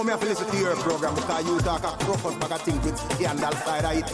me have to listen to your program because you talk a crocus bag of things with scandal side of it.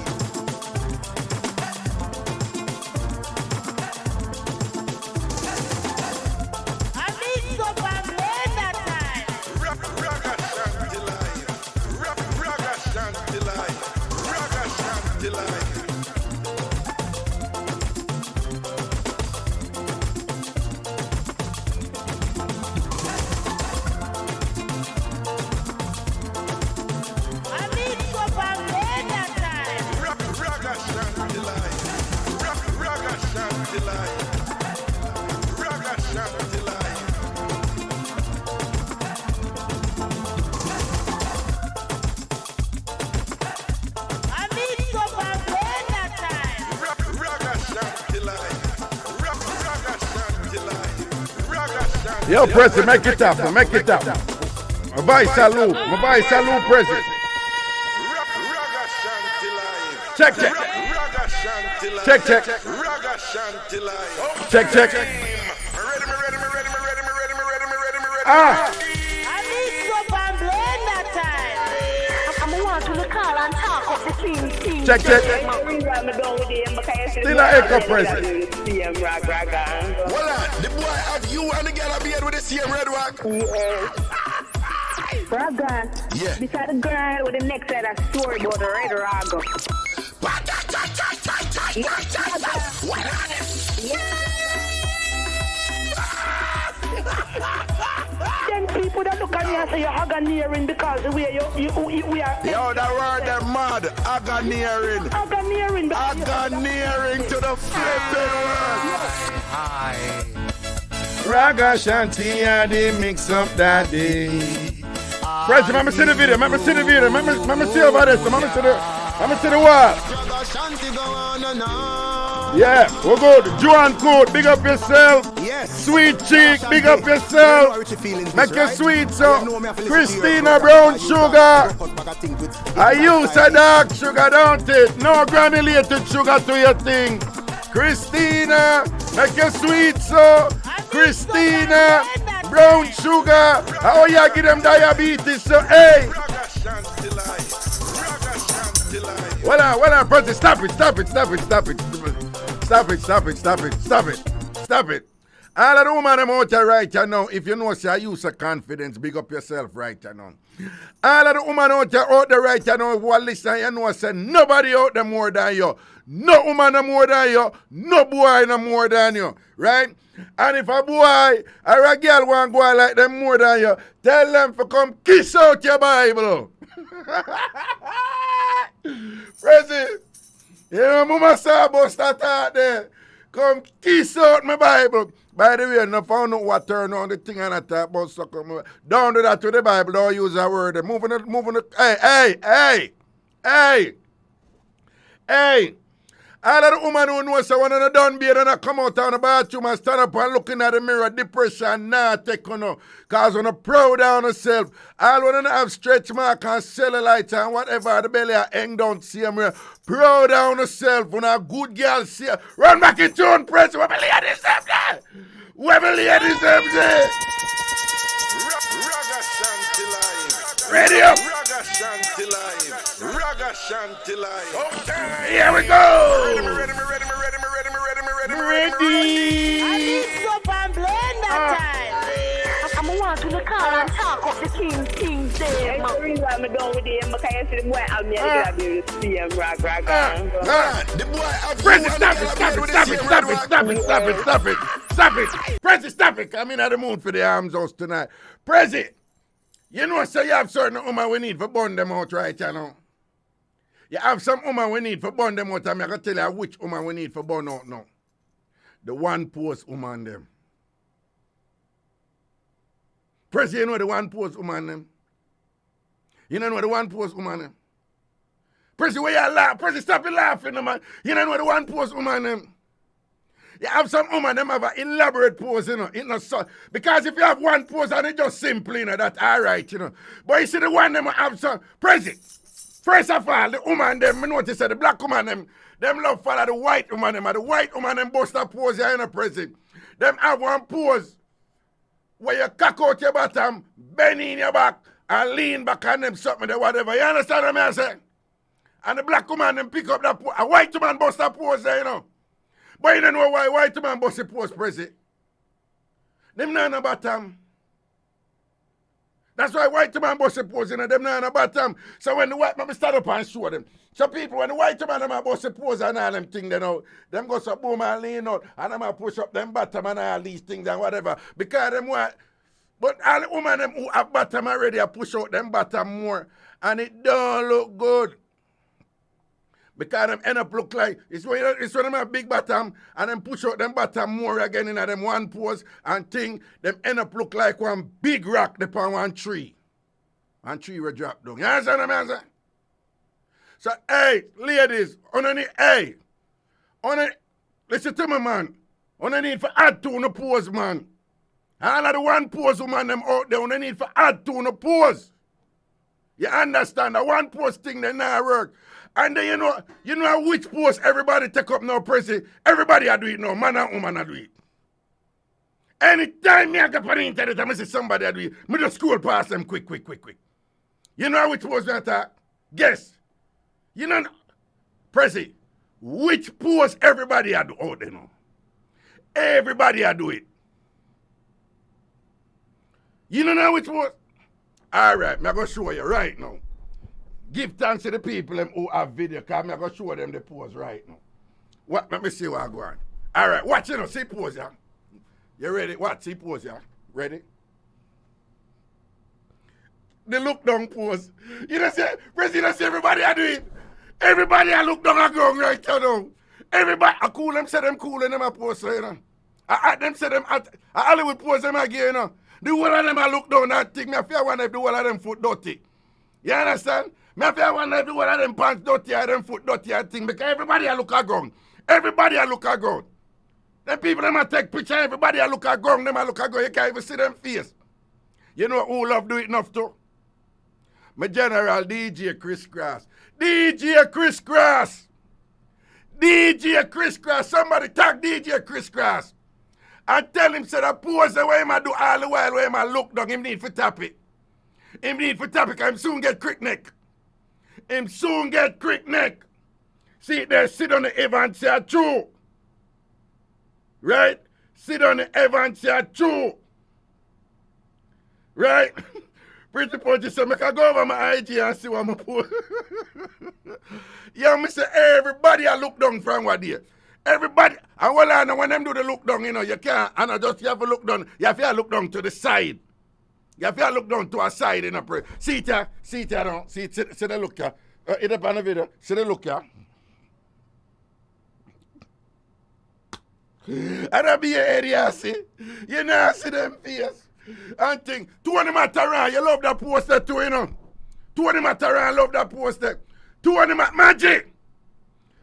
Yo, President, make it up, make it up. My boy salute, President. Check. Ah. I need Whofa and Blenda time. I'm want to call and talk of the king. Check. Still an echo, President. Well, the boy have you and the girl a beard with the same red rock. Raga. Yeah. Beside the girl with the next side of story about the red raga. Then people that look at me and say you're aganeering because the way we are. Yo, that word them mad. Aganeering. Aganeering to the flipping world. Hi. Ragashanti and the Mixup that day. President, remember see the video, remember see over this, remember see the wall. Yeah, we're good. Joan Coat, big up yourself. Yes. Sweet Cheek, big up yourself. Make you sweet, so. Christina Brown Sugar. I use a dark sugar, don't it? No granulated sugar to your thing. Christina, make you sweet, so. Christina Brown Sugar. How you give them diabetes, so hey. Well on, President, stop it. All of the women them out there right now, if you know say I use a confidence, big up yourself right now. All of the women out there right now, who are listening, you know say nobody out there more than you. No woman no more than you, no boy no more than you, right? And if a boy or a girl want to go out like them more than you, tell them to come kiss out your Bible. President, you know, Mama saw about that out there. Come kiss out my Bible. By the way, I found out what turn on the thing and I talk about sucker. Don't do that to the Bible. Don't use that word. Moving it. Hey. All of the women who know so when they done beard and they come out of the bathroom and stand up and looking at the mirror, depression nah take on no. Cause when they proud on herself, all when they have stretch mark and cellulite and whatever the belly are hang down see them proud on herself when a good girl see her. Run back in tune, press where my ladies them there. Where my ladies them there. Ready up. Ragashanti live. Okay. Here we go. Ready. I need Whofa and Blenda time. I'm want to call and talk of the king there. That's the reason I'm done with him because I see the boy out there to be the same raga. The boy have Stop it. President, stop it. I'm in the mood for the arms house tonight. President, you know, so you have certain women we need for burn them out right now. You have some women we need for burn them out, and I can tell you which woman we need for burn out now. The one post woman them. President, you know the one post woman them? You don't know the one post woman them? President, where you laugh? President, stop laughing, man. You don't know the one post woman them? You have some woman them have an elaborate pose, you know. It not so, because if you have one pose and it's just simple, you know, that's all right, you know. But you see the one them have some, President, first of all, the woman them, I notice that the black woman them love follow the white woman them, and the white woman them bust a pose here, you know, President. Them have one pose where you cock out your bottom, bend in your back, and lean back on them something or whatever. You understand what I'm saying? And the black woman them pick up that pose. A white man bust that pose there, you know. But you don't know why white man bust the pose, Prezi. Them not no bottom. That's why white man bust the pose, you know, them not no bottom. So when the white man stand up and show them. So people, when the white man them bust the pose and all them things, you know, them go so boom and lean out, and them push up them bottom and all these things and whatever. Because them white. But all the women them who have bottom already push out them bottom more. And it don't look good. Because them end up look like, it's when them have big bottom and them push out them bottom more again in them one pose and thing, them end up look like one big rock upon one tree. One tree will drop down. You understand what I'm saying? So, hey, ladies, listen to me, man. On need for add to the pose, man. All of the one pose woman them out there, on need for add to the pose. You understand? The one pose thing they not work. And then you know which pose everybody take up now, Prezi. Everybody a do it now, man and woman a do it. Anytime me I get on the internet and I see somebody a do it, me just scroll past them quick. You know which pose they attack? Guess. You know, Prezi, which pose everybody a do out there now? Everybody a do it. You don't know which pose? All right, I'm going to show you right now. Give thanks to the people who have video, because I'm going to show them the pose right now. What? Let me see what I go on. All right, watch it now. See pose, yeah? You ready? What? See pose, yeah? Ready? The look down pose. You know, say, President, everybody I do it. Everybody I look down and go right now. Everybody, I cool them, say them cool and them a pose, you know. I at them, say them, I Hollywood pose them again, you know. The whole of them I look down and think, me I feel one of the whole of them foot dirty. You understand? Me I feel one of the whole of them pants dirty and them foot dirty and thing, because everybody I look at ground. Everybody I look at ground. Them people them I take picture, everybody I look at ground, them I look at ground, you can't even see them face. You know who love do it enough too? My general DJ Chris Grass. DJ Chris Grass. DJ Chris Grass. Somebody tag DJ Chris Grass. And tell him, say, that pose the way I do all the while, where I look down, him need for tap it. Him need for tap it, because him soon get crick neck. Him soon get crick neck. See, there, sit on the Evans here, true. Right? Sit on the Evans here, true. Right? Pretty Punch said, I can go over my IG and see what I'm put. Yeah, me say, everybody I look down from what there. Everybody, and well, I know when them do the look down, you know, you can't, and I just, you have to look down, you have to look down to the side. You have to look down to a side in a prayer. See it here, don't, see the look here. It up on the video, see the look here. And that be your area, see? You know, see them face. And think, Tony Mataran, you love that poster too, you know. Tony Mataran love that poster. Tony Magic.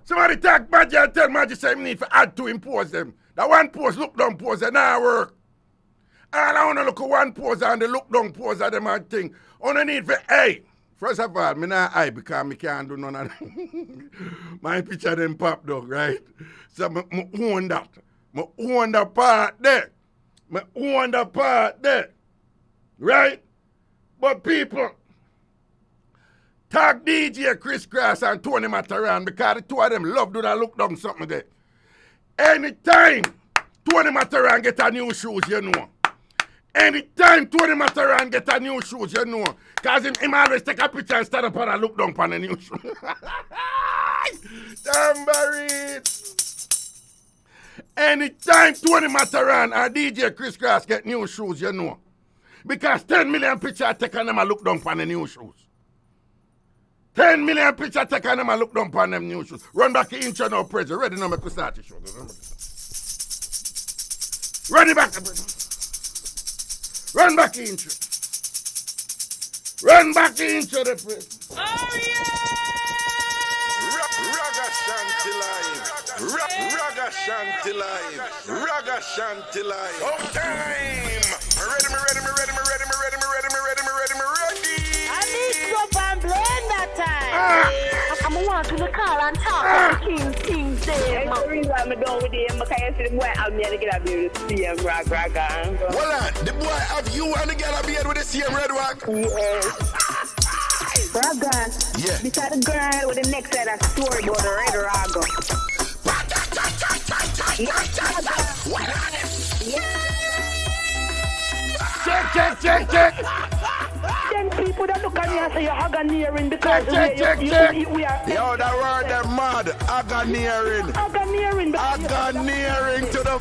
Somebody talk Magic and tell Magic say need to add to impose them. That one pose, look down pose, that not work. All I want to look at one pose and the look down pose of them and thing. Only need for, hey, first of all, me not eye because me can't do none of them. My picture them pop dog, right? So me own that. Me own the part there. Me own the part there. Right? But people, tag DJ Chris Grass and Tony Mataran because the two of them love do that look down something there. Anytime Tony Mataran get a new shoes, you know. Anytime Tony Mataran get a new shoes, you know. Because him always take a picture and stand up and look down on the new shoes. Tambourine. Anytime Tony Mataran or DJ Chris Grass get new shoes, you know. Because 10 million pictures take on them and look down on the new shoes. 10 million pictures take on them and look down on them new shoes. Run back the intro now, Prezi. Ready now, make we start the show. Ready back. Run back the intro. Run back the intro, the Prezi. Oh, yeah! Ragashanti live. Ragashanti live. Ragashanti live. Oh, time. Ready. I need Mixup and Blenda time. I'm want to call and talk to King's Day. That's the reason I'm done with him, because you see the boy have me and get a beard with the same rag. Hold on, the boy have you and the girl a beard with the same red rock? Yes. Raga. Yeah. Because the girl with the next side of story about the red raga. Check. Then people that look at me and say you're Haganeering because Check. we are. Yo, that word they're mad. Haganeering. Haganeering to the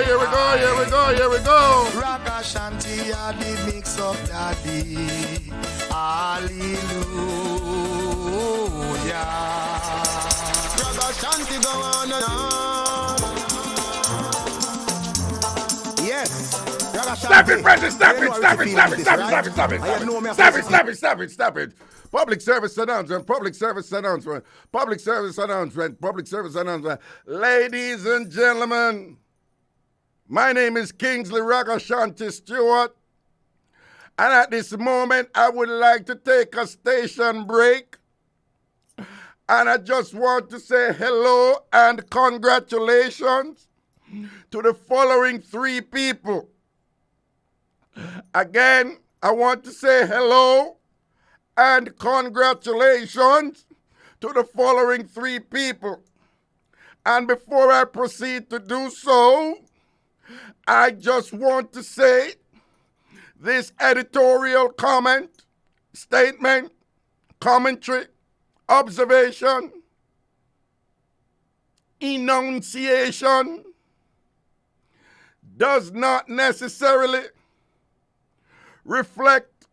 Here we go. Ragashanti are the mix-up daddy. Hallelujah. Ragashanti go on and on. Yes. Stop it, President! Stop it! Public service announcement. Ladies and gentlemen, my name is Kingsley Ragashanti Stewart, and at this moment I would like to take a station break, and I just want to say hello and congratulations to the following 3 people. Again, I want to say hello and congratulations to the following 3 people. And before I proceed to do so, I just want to say this editorial comment, statement, commentary, observation, enunciation does not necessarily reflect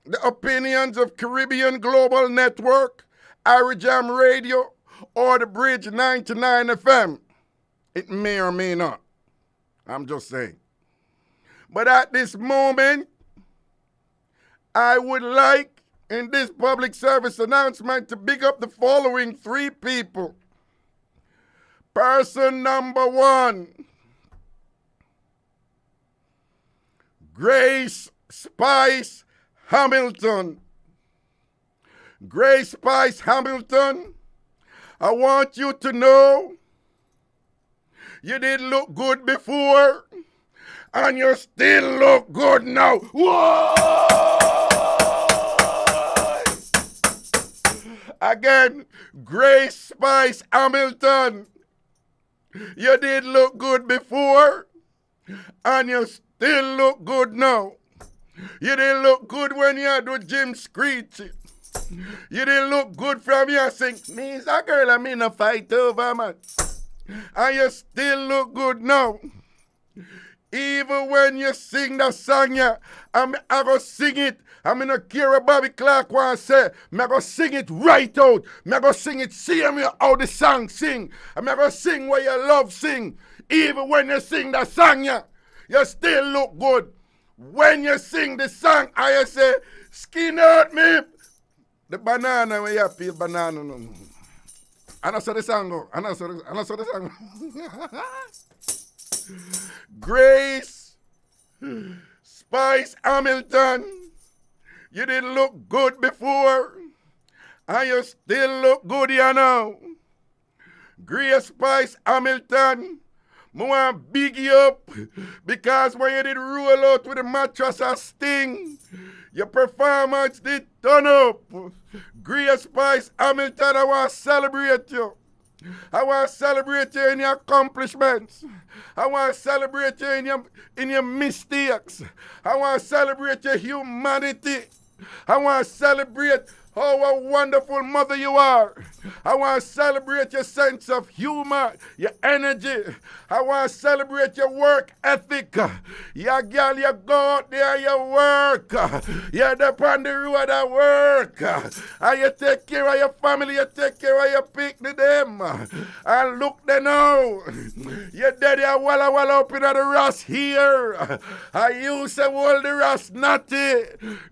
the opinions of Caribbean Global Network, IrieJam Radio, or the Bridge 99 FM. It may or may not. I'm just saying. But at this moment, I would like, in this public service announcement, to big up the following 3 people. Person number 1, Grace Spice Hamilton. Grace Spice Hamilton, I want you to know you didn't look good before and you still look good now. Whoa! Again, Grace Spice Hamilton, you did look good before and you still look good now. You didn't look good when you had the gym screeching. You didn't look good from your sing. Me's a girl I'm in a fight over, man. And you still look good now. Even when you sing the song, yeah, I go sing it. I'm in a care of Bobby Clark want to say, I go sing it right out. I go sing it, see how the song sing. I go sing what you love sing. Even when you sing the song, yeah, you still look good. When you sing the song, I say, skin out me. The banana, when you peel banana. I know so the song go. I know so the song Grace Spice Hamilton, you didn't look good before, and you still look good, you know. Grace Spice Hamilton, I want to big you up because when you did roll out with the mattress and sting, your performance did turn up. Grace Spice Hamilton, I want to celebrate you. I want to celebrate you in your accomplishments. I want to celebrate you in your mistakes. I want to celebrate your humanity. I want to celebrate how a wonderful mother you are. I want to celebrate your sense of humor, your energy. I want to celebrate your work ethic. Yeah, girl, you go out there, you work. You're up on the road at work. And you take care of your family, you take care of your picnic them. And look there now. Your daddy a walla up in the Ross here. I used to hold the Ross natty.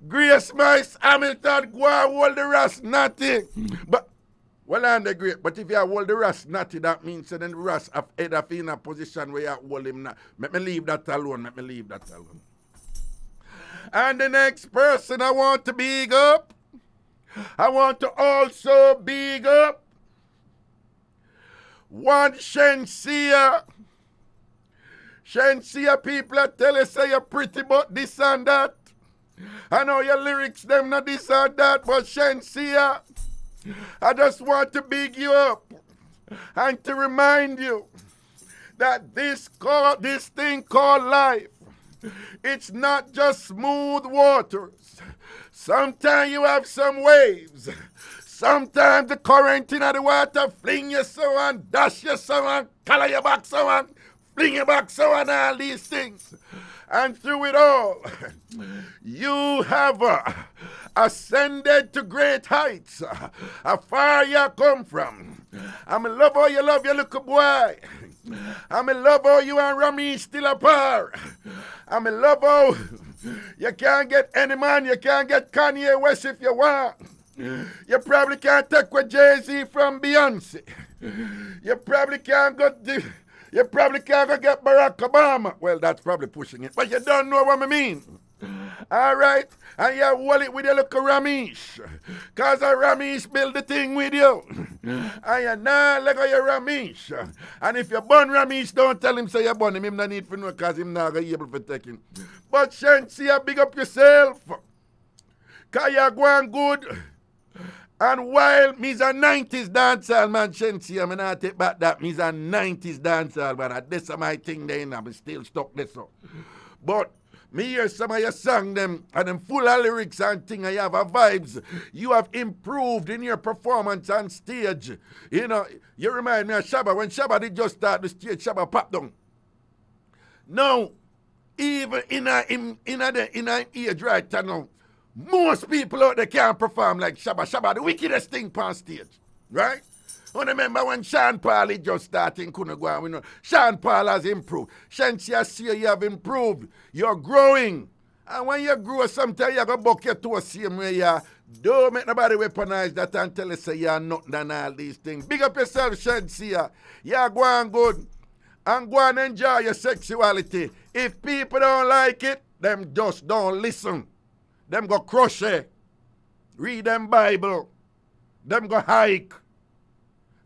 Grace Spice Hamilton go and hold the Ross natty. But well, I'm the great, but if you hold the Ross natty, that means that then the Ross have head up in a position where you hold him now. Let me leave that alone. And the next person I want to big up I want to also big up one Shensia. Shensia people I tell you say you're pretty but this and that. I know your lyrics them not this and that, but Shensia, I just want to big you up and to remind you that this thing called life, it's not just smooth waters. Sometimes you have some waves. Sometimes the current in the water fling you so and dash you so and color you back so and fling you back so and all these things. And through it all, you have ascended to great heights. How far you come from. I'm in love how you love your little boy. I'm in love how you and Rami still apart. I'm in love how you can't get any man, you can't get Kanye West if you want. You probably can't take with Jay-Z from Beyonce. You probably can't go get Barack Obama. Well, that's probably pushing it, but you don't know what I mean. All right? And you hold it with your little Ramesh. Because Ramesh build the thing with you. And you not let go your Ramesh. And if you burn Ramesh, don't tell him say you burn him. Him not need to know because him not going to be able to take him. But Shensia, big up yourself. Because you're going good. And while me's a 90s dancehall man, Shensia, I'm not take back that. Me's a 90s dancehall man. This is my thing there, and I'm still stuck this up. But me hear some of your song them and them full of lyrics and thing and you have a vibes. You have improved in your performance on stage. You know, you remind me of Shabba. When Shabba did just start the stage, Shabba popped down. Now, even in a age right now, most people out there can't perform like Shabba. Shabba the wickedest thing on stage. Right? I remember when Sean Paul just starting, couldn't go on. We know. Sean Paul has improved. Shensia see you have improved. You're growing. And when you grow, sometimes you go buck your toe same way you don't make nobody weaponize that and tell you say you're nothing and all these things. Big up yourself, Shensia. You're going good. And go and enjoy your sexuality. If people don't like it, them just don't listen. Them go crochet. Read them Bible. Them go hike.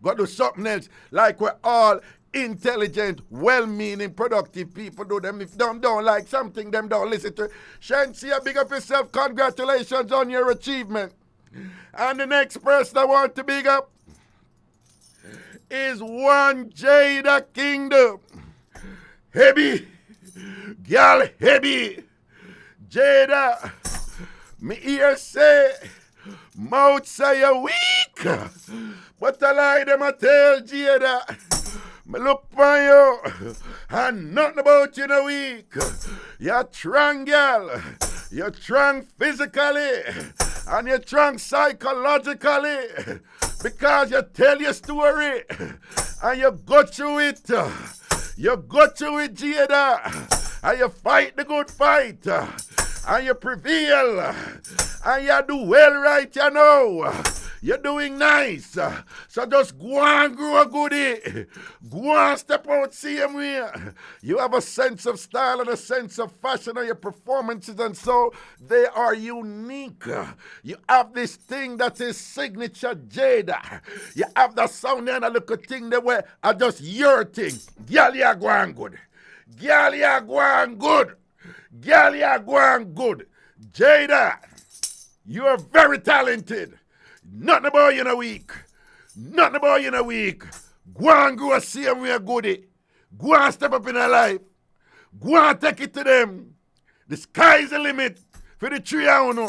Go do something else like we're all intelligent, well-meaning, productive people do them. If them don't like something, them don't listen to it. Shensia, big up yourself. Congratulations on your achievement. And the next person I want to big up is one Jada Kingdom. Heavy. Girl, heavy. Jada, me hear say, mouth say you weak. But I lie them a tell Jada. Me look for you. And nothing about you no weak. You're strong, girl. You're strong physically. And you're strong psychologically. Because you tell your story. And you go through it. You go through it, Jada. And you fight the good fight. And you prevail. And you do well right, you know. You're doing nice. So just go and grow a goodie. Go and step out same way. You have a sense of style and a sense of fashion on your performances, and so they are unique. You have this thing that is signature Jada. You have that sound and a little thing that way are just your thing. Girl, you're going good. Girl, you're going good. Girl, you're going good. Jada, you are very talented. Nothing about you in a week. Nothing about you in a week. Go and grow a same way goodie. Go and step up in her life. Go and take it to them. The sky's the limit for the three I know.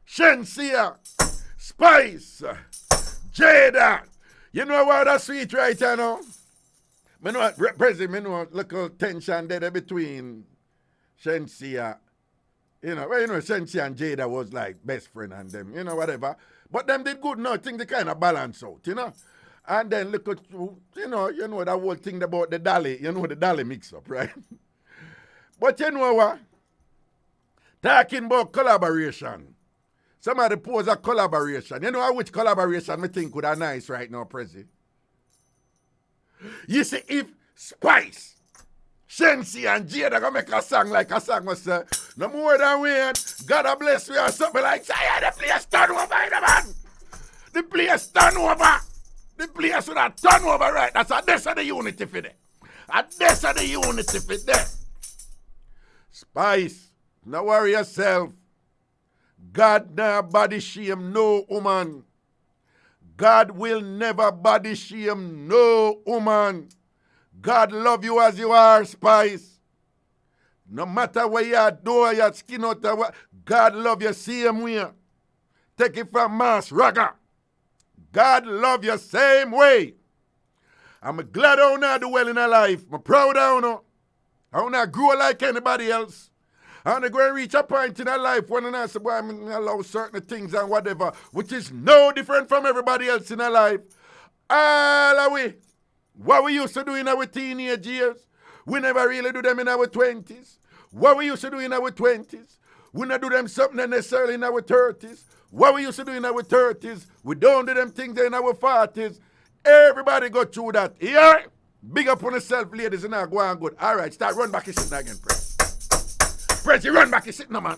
Shensia, Spice, Jada. You know what that's sweet right now? I know President, I know little tension there between Shensia. You know, Shensia and Jada was like best friend and them, you know, whatever. But them did good now. Things they kind of balance out, you know. And then look at, you know that whole thing about the dolly, you know, the dolly mix-up, right? But you know what? Talking about collaboration. Somebody pose a collaboration. You know which collaboration I think would have nice right now, Prezi? You see, if Spice, Shensia and Jada gonna make a song like a song was no more than weird. God bless you or something like say the place turn over in the a turn over right. That's a this of the unity for that. A this of the unity for that. Spice, now worry yourself. God never body shame no woman. God will never body shame no woman. God love you as you are, Spice. No matter where you are, do your skin out, God love you same way. Take it from Mass Raga. God love you same way. I'm glad I don't do well in her life. I'm proud of her. I don't grow like anybody else. I want to go and reach a point in her life when I say, boy, I'm going to allow certain things and whatever, which is no different from everybody else in her life. All the way. What we used to do in our teenage years, we never really do them in our 20s. What we used to do in our 20s, we not do them something necessarily in our 30s. What we used to do in our 30s, we don't do them things in our 40s. Everybody go through that. Yeah? Big up on yourself, ladies, and now go on good. All right, start run back your sitting again, Press. Press, you run back your sitting, no, man.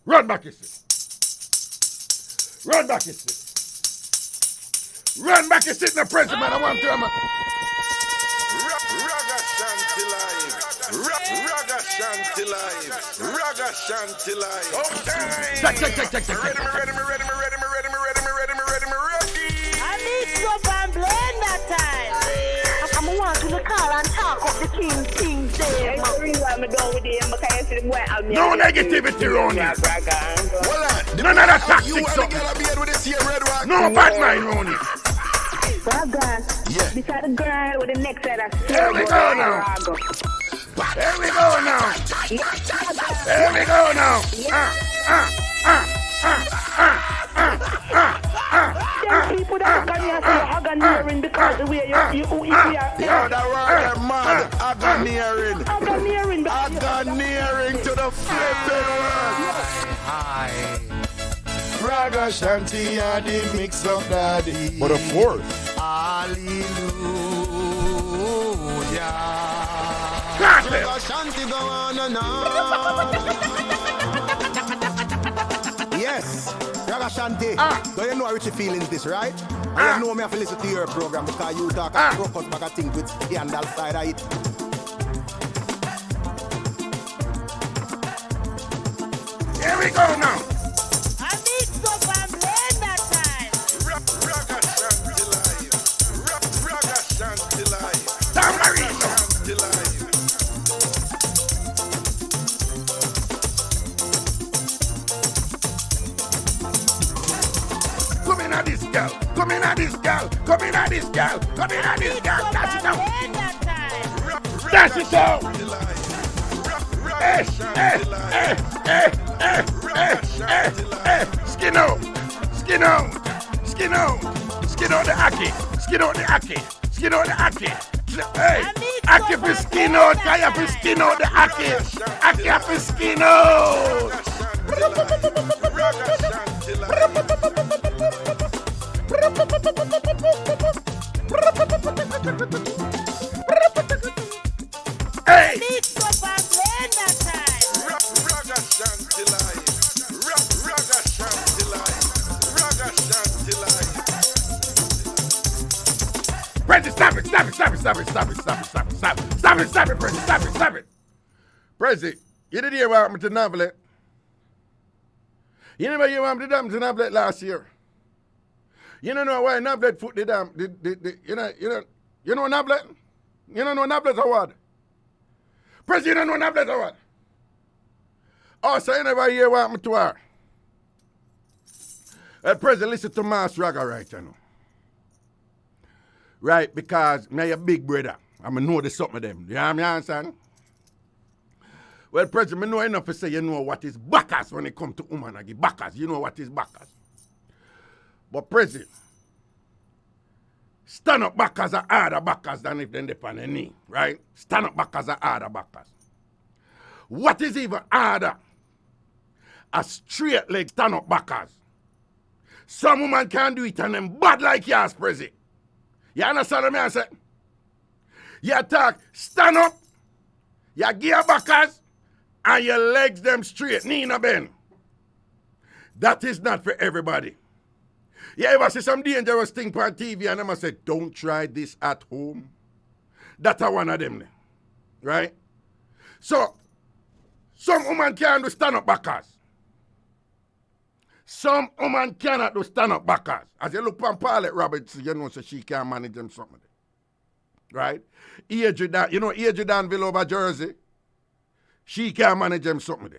Run back your sitting. Run back your sitting. Run back your sitting, Press, man. I want to, man. Ragashanti live. Ragashanti live. Ragashanti live. Okay. Check. Ready. I Mixup and Blenda time. I'm want to call and talk of the King's Day. That's the reason I'm done with him because I see the boy out there. No negativity around you. None of that toxic stuff. No bad mind around you. Raga. Yeah. Beside the girl with the neck side of Here we go now. Here we go now. Here we go now. Them people that come here say Haganering because the way you are. Yo, that word mad. Haganering. Haganering. To the flipping world. Hi. Ragashanti and the Mixup daddy. But of course. Hallelujah. Ragashanti go on and on. Yes, Ragashanti. Do you know how Richie feelings this, right? And you know me have to listen to your program because you talk and crocus back at things with scandal side of it. Here we go now. I Mixup and Blenda time. Ragashanti live. Ragashanti live. Tambourine. Ragashanti live. Come in at this girl. Come in at this girl. Come in at this girl. Come in at this girl. Dash it out. Blenda time. Dash it out. Skin out. Skin out. Skin out. Skin out the aki. Skin out the aki. Skin out the aki. Hey, aki for skin out. I have to skin out the aki. Aki have to skin out. Hey. Mixup and Blenda time. Ragashanti live. Ragashanti live. Ragashanti live. Prezi, stop it, Prezi. Prezi, you didn't hear what happened to Navlet? You never hear what happened to Navlet last year? You don't know why Navlet put the damn, you know Navlet? You don't know Navlet or what? Prezi, you don't know Navlet or what? Oh, so you never hear what happened to her? Prezi, listen to Mass Raga right now. Right, because me your big brother. I'm going to know the something of them. You understand? Well, President, I know enough to say you know what is backers when it comes to woman. I give backers. You know what is backers. But, President, stand up backers are harder backers than if they depend on their knee, right? Stand up backers are harder backers. What is even harder? A straight leg stand up backers. Some woman can't do it and them bad like yours, President. You understand what I say? You talk, stand up, you gear backers, and your legs them straight, knee no bend. That is not for everybody. You ever see some dangerous thing on TV and them a say, don't try this at home? That's one of them. Right? So, some woman can't do stand-up backers. Some woman cannot do stand-up backers. As you look on Paulette Robertson, you know so she can't manage them something. Right? You know Danville over Jersey? She can't manage them something.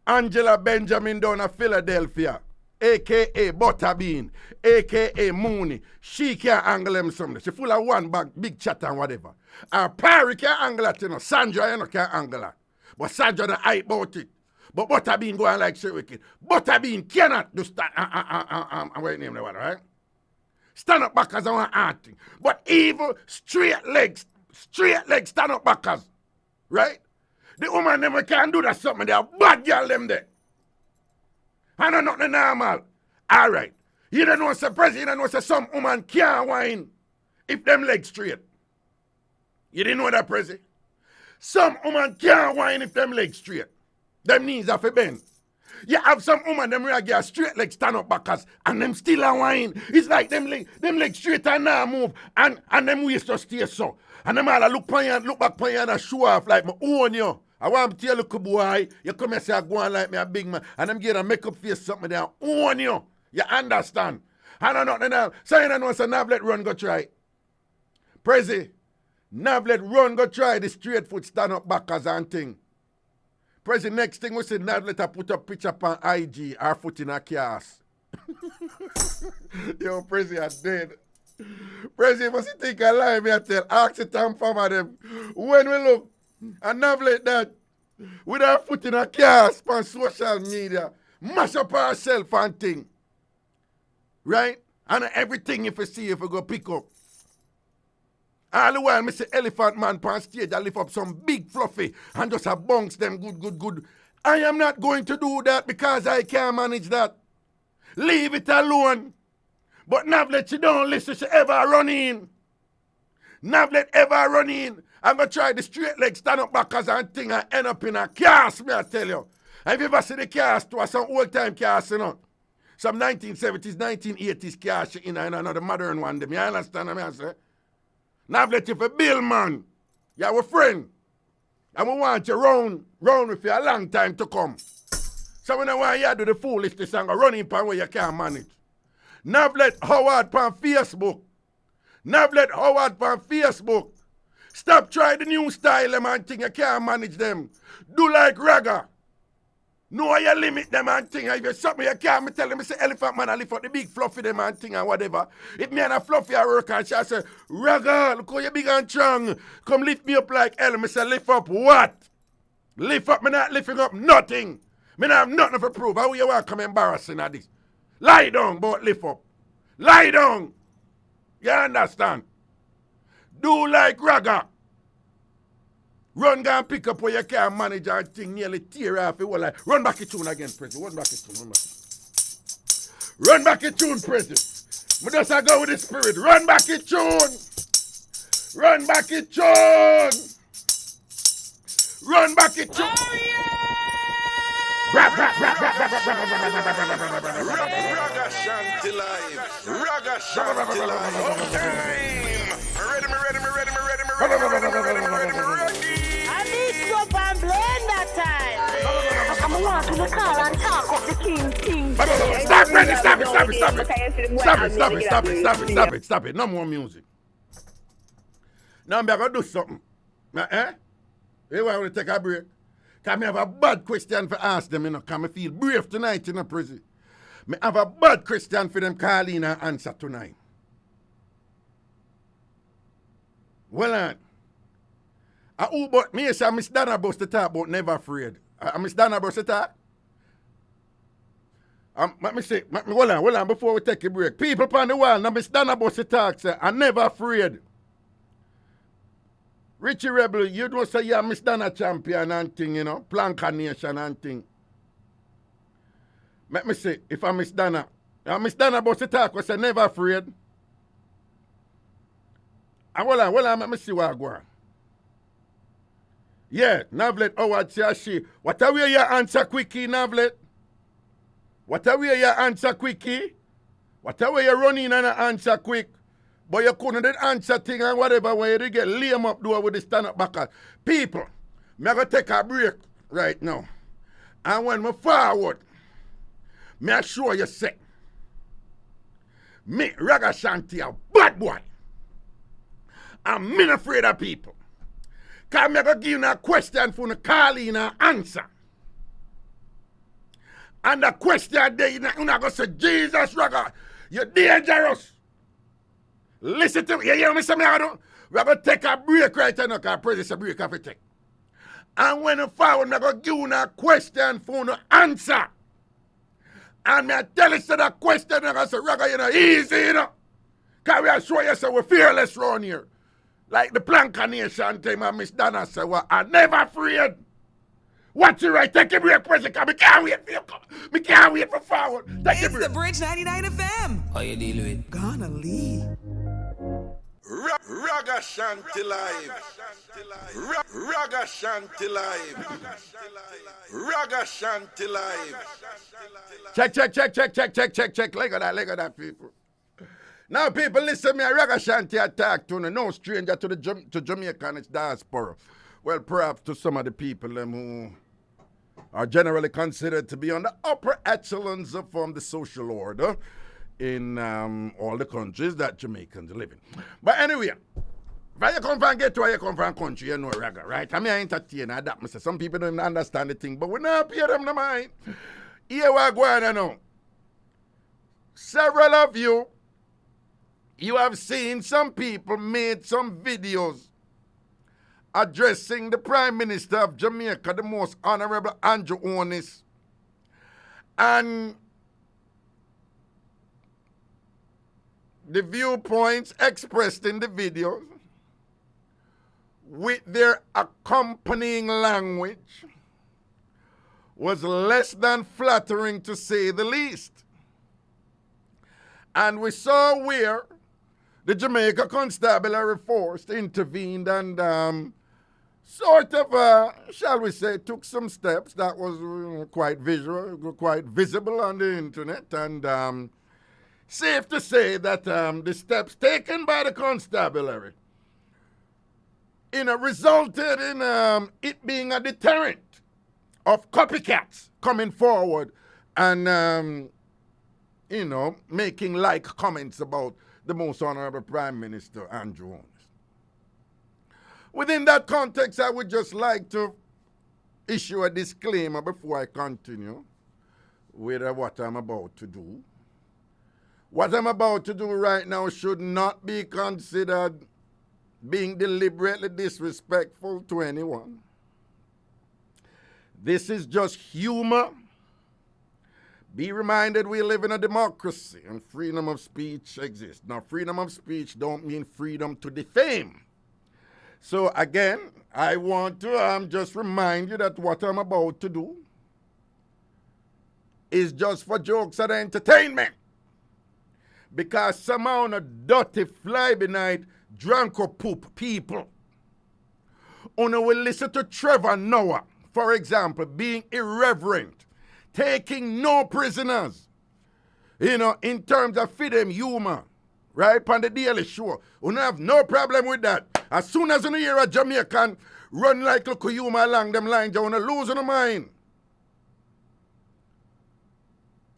Angela Benjamin down in Philadelphia, a.k.a. Butterbean, a.k.a. Mooney. She can't angle them something. She full of one bag, big chat and whatever. And Parry can't angle that, you know. Sandra, you know, can't angle that. But Sandra don't hype about it. But Butterbean going like so wicked. Butterbean cannot do stand wait name the one, right? Stand up backers are one hard thing. But evil straight legs stand up backers. Right? The woman never can do that something. They are bad girl them there. I know nothing normal. Alright. You don't know say president, you don't know say some woman can't whine if them legs straight. You didn't know that, president? Some woman can't whine if them legs straight. Them knees are for bend. You have some woman, them regular straight leg stand up backers, and them still a whine. It's like them legs straight and now move, and them waist just stay so. And them all look back on you and show off like me own you. I want to tell you, look boy, you come and say I go on like me a big man, and them get a makeup face something there, own you. You understand? I don't know now. So you don't know, so Navlet run go try. Prezi, Navlet run go try the straight foot stand up backers and thing. Prezi, next thing we say Navlet a put up picture on IG, our foot in a cast. Yo, Prezi are dead. Prezi, if you think I lie, me I tell, ask the TamFam of them. When we look, and Navlet that, with our foot in a cast on social media, mash up ourselves and thing. Right? And everything if you see, if you go pick up. All the while, Mr. Elephant Man on stage, I lift up some big fluffy and just a bounce them good. I am not going to do that because I can't manage that. Leave it alone. But Navlet, she don't listen, she ever run in. Navlet ever run in. I'm going to try the straight leg stand up backers and thing and end up in a cast, me I tell you. Have you ever seen the cast to some old time cast, you know? Some 1970s, 1980s cast in another modern one. You understand what I say? Navlet, if a bill, man, you're our friend. And we want you round with you a long time to come. So when I want you to do the foolishness and go running pan where you can't manage. Navlet Howard pan Facebook. Navlet Howard pan Facebook. Stop trying the new style, man, thing you can't manage them. Do like Raga. Know how you limit them and thing. If you something you can't, me tell them, I say, Elephant Man, I lift up the big fluffy them and thing and whatever. If me and a fluffy I work and she say, Raga, look how you big and strong. Come lift me up like hell. Me say, lift up what? Lift up, me not lifting up nothing. Me not have nothing to prove. How you want to come embarrassing at this? Lie down, but lift up. Lie down. You understand? Do like Raga. Run go and pick up where you can't manage and thing nearly tear off your whole life. Run back your tune again, President. Run back your tune. Run back your tune, President. We just go with the spirit. Run back your tune. Run back your tune. Run back your tune. Ragashanti live. Ragashanti live. Ready. Mixup and Blenda time. I'm going to the car and talk of the King. Stop it. No more music. Now I'm going to do something. You want to take a break? Because I have a bad question for ask them, you know, because I feel brave tonight in the prison. I have a bad question for them calling and answer tonight. Well, but me say Miss Dana Boss to talk about never afraid. Miss Dana Boss to talk? Let me say, hold on, before we take a break. People upon the wall, now Miss Dana Boss to talk, say, I'm never afraid. Richie Rebel, you don't say you're Miss Dana champion and thing, you know, Planka Nation and thing. Let me say, if I'm Miss Dana Boss to talk, I say never afraid. And hold on, let me see what I go on. Yeah, Navlet Howard say she. What are your answer quickie, Navlet? What are your answer quickie? Whatever you run in and answer quick, but you couldn't answer thing and whatever when you get lame up door with the stand up back. People, me going to take a break right now. And when me forward, me I show you say, me Ragashanti a bad boy. I'm not afraid of people. Because I'm going to give you a question for you to call in and answer. And the question there, you're not going to say, Jesus, Raga, you're dangerous. Listen to me. You hear me say, we're going to take a break right now because praise is a break of take. And when you forward, I'm going to give you a question for you to answer. And I tell you that question, I'm going to say, Raga, you're not easy, you know. Because we are sure you say we're fearless around here. Like the Planka Nation time, and Miss Donna said, well, I'm never afraid. Watch it right, take a break, President, because I can't wait for you. I can't wait for forward. Take a break. It's the Bridge 99 FM. How you deal with? Gonna leave. Ragashanti live. Ragashanti live. Ragashanti live. Check. Look at that, people. Now, people, listen me. Ragashanti attack to no stranger to to Jamaica and its diaspora. Well, perhaps to some of the people who are generally considered to be on the upper echelons of the social order in all the countries that Jamaicans live in. But anyway, if you come from ghetto or you come from country, you know Raga, right? I mean, I entertain, I adapt myself. Some people don't even understand the thing, but we not pay them no mind. Here we go on now. Several of you have seen some people made some videos addressing the Prime Minister of Jamaica, the most Honorable Andrew Holness, and the viewpoints expressed in the videos with their accompanying language was less than flattering, to say the least. And we saw where the Jamaica Constabulary Force intervened and sort of, shall we say, took some steps that was quite visible on the internet. And safe to say that the steps taken by the Constabulary resulted in it being a deterrent of copycats coming forward and, making like comments about the most Honorable Prime Minister, Andrew Holness. Within that context, I would just like to issue a disclaimer before I continue with what I'm about to do. What I'm about to do right now should not be considered being deliberately disrespectful to anyone. This is just humor. Be reminded we live in a democracy and freedom of speech exists. Now, freedom of speech don't mean freedom to defame. So again, I want to just remind you that what I'm about to do is just for jokes and entertainment. Because somehow a dirty fly-by-night drunk or poop people will listen to Trevor Noah, for example, being irreverent, taking no prisoners, in terms of freedom humor, right, on the Daily Show. We don't have no problem with that. As soon as you hear a Jamaican run like little humor along them lines, you want to lose your mind.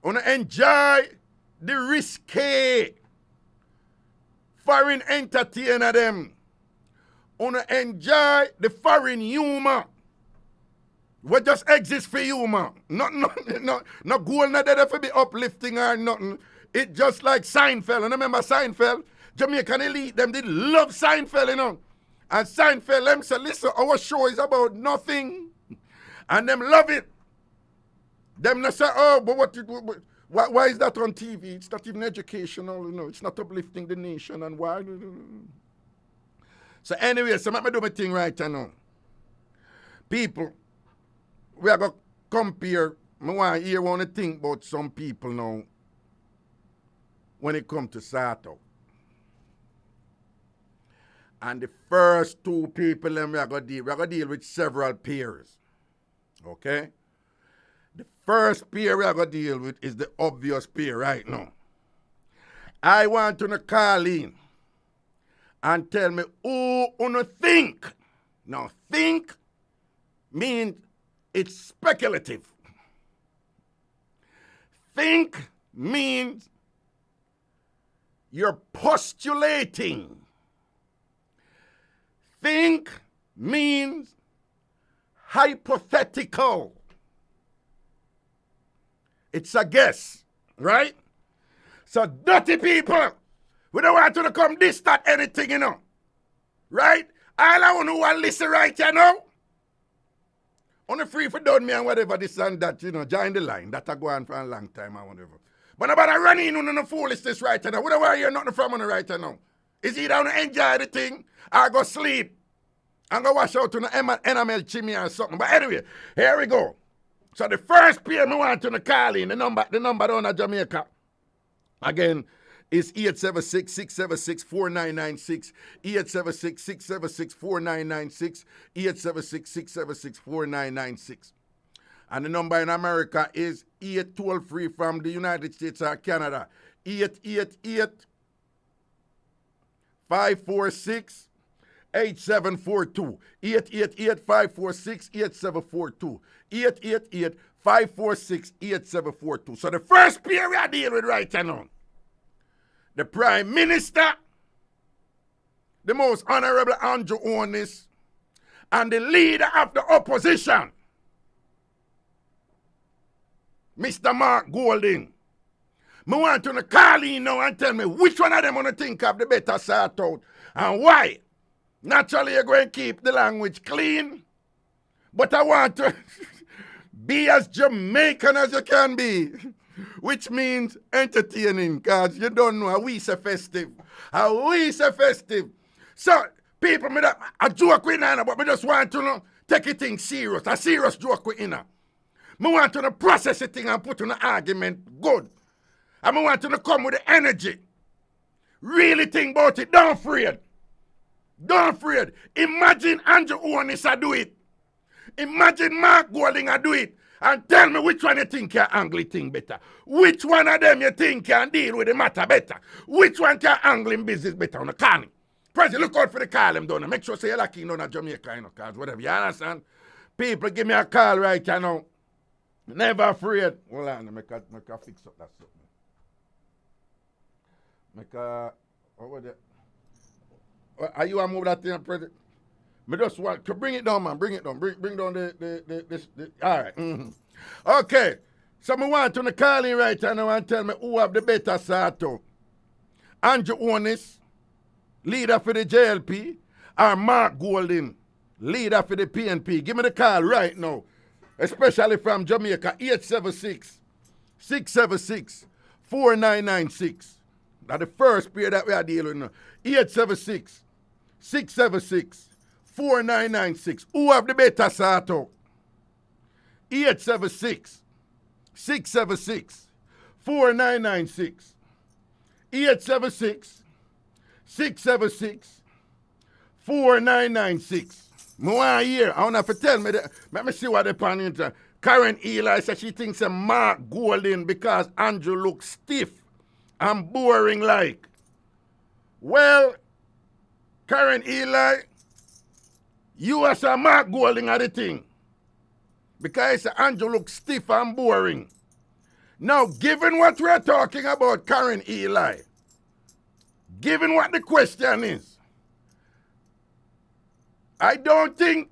You want to enjoy the risque foreign entertainer them. You want to enjoy the foreign humor. What just exists for humor. Not goal not there for be uplifting or nothing. It just like Seinfeld. And remember Seinfeld? Jamaican elite, them did love Seinfeld, And Seinfeld, them say, listen, our show is about nothing. And them love it. Them not say, oh, but why is that on TV? It's not even educational, It's not uplifting the nation. And why? So anyway, so let me do my thing right now. People, we are going to compare. I want to hear one thing about some people now when it comes to sort out. And the first two people we are going to deal with several peers. Okay? The first peer we are going to deal with is the obvious peer right now. I want to call in and tell me who you think. Now, think means it's speculative. Think means you're postulating. Think means hypothetical. It's a guess, right? So dirty people, we don't want you to come this, that, anything, you know. Right? All I want to want to listen right, you know. Only free for done me and whatever, this and that, you know, join the line. That I go on for a long time and whatever. But nobody running in on the foolishness right now. We don't want to hear nothing from on the right now. Is either want to enjoy the thing or go sleep and go wash out to the enamel chimney or something. But anyway, here we go. So the first PM I want to call in, the number down at Jamaica, again, is 876-676-4996, 876-676-4996, 876-676-4996. And the number in America is 8 from the United States or Canada, 888-546-8742, 888-546-8742, 888-546-8742. So the first pair we are dealing with right now, the Prime Minister, the most honorable Andrew Holness, and the leader of the opposition, Mr. Mark Golding. I want you to call in now and tell me which one of them want to think of the better sort out and why. Naturally, you're going to keep the language clean, but I want to be as Jamaican as you can be, which means entertaining, because you don't know how we say festive. How we say festive. So, people, I joke with Hanna, but I just want to take it thing serious. A serious joke with Hanna. I want to process the thing and put in an argument good. And I want to come with the energy. Really think about it. Don't afraid. Don't afraid. Imagine Andrew Holness do it. Imagine Mark Golding do it. And tell me which one you think can angle thing better. Which one of them you think can deal with the matter better. Which one can angle in business better on the corner. President, look out for the call them down. Make sure say you're lucky down at Jamaica, you know, cause whatever. You understand? People give me a call right now. Never afraid. Hold on, make a fix up that stuff. What was that? Are you move that thing, President? Me just want to bring it down, man. Bring it down. Bring down the all right. Mm-hmm. Okay. So I want to call in right now and tell me who have the better sort out. Andrew Holness, leader for the JLP, or Mark Golding, leader for the PNP. Give me the call right now. Especially from Jamaica, 876-676-4996. That's the first pair that we are dealing with now. 876-676-4996. Who have the better sort out? 876-676-4996. 876-676-4996. I want to hear. I want to tell me that. Let me see what the pan into. Karen Eli says she thinks a Mark Golding because Andrew looks stiff and boring like. Well, Karen Eli, you as a Mark Golding are the thing. Because Andrew looks stiff and boring. Now, given what we're talking about, Karen Eli, given what the question is, I don't think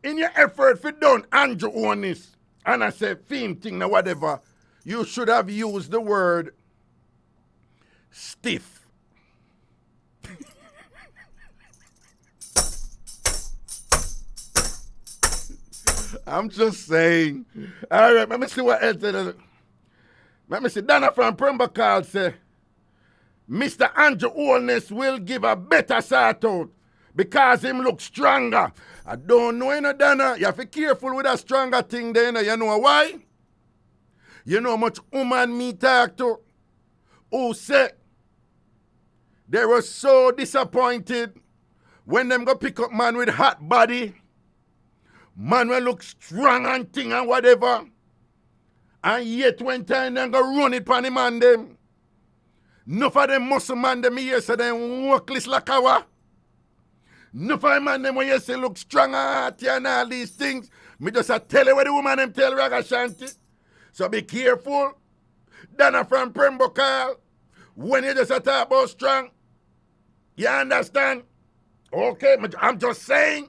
in your effort for done Andrew Holness and I say theme thing or whatever, you should have used the word stiff. I'm just saying. All right, let me see what else. Let me see. Dana from Pembroke say, Mr. Andrew Holness will give a better sort out because him look stronger. I don't know, you know, Dana. You have to be careful with that stronger thing there, you know why? You know how much woman me talk to who say they were so disappointed when them go pick up man with hot body, man will look strong and thing and whatever, and yet when time them go run it on the man them. Enough of them muscle man them here say them workless like our. Enough of them man them when you say look strong and hearty and all these things. Me just tell you what the woman them tell Ragashanti. So be careful. Dana from Pembroke, when you just talk about strong, you understand? Okay, I'm just saying.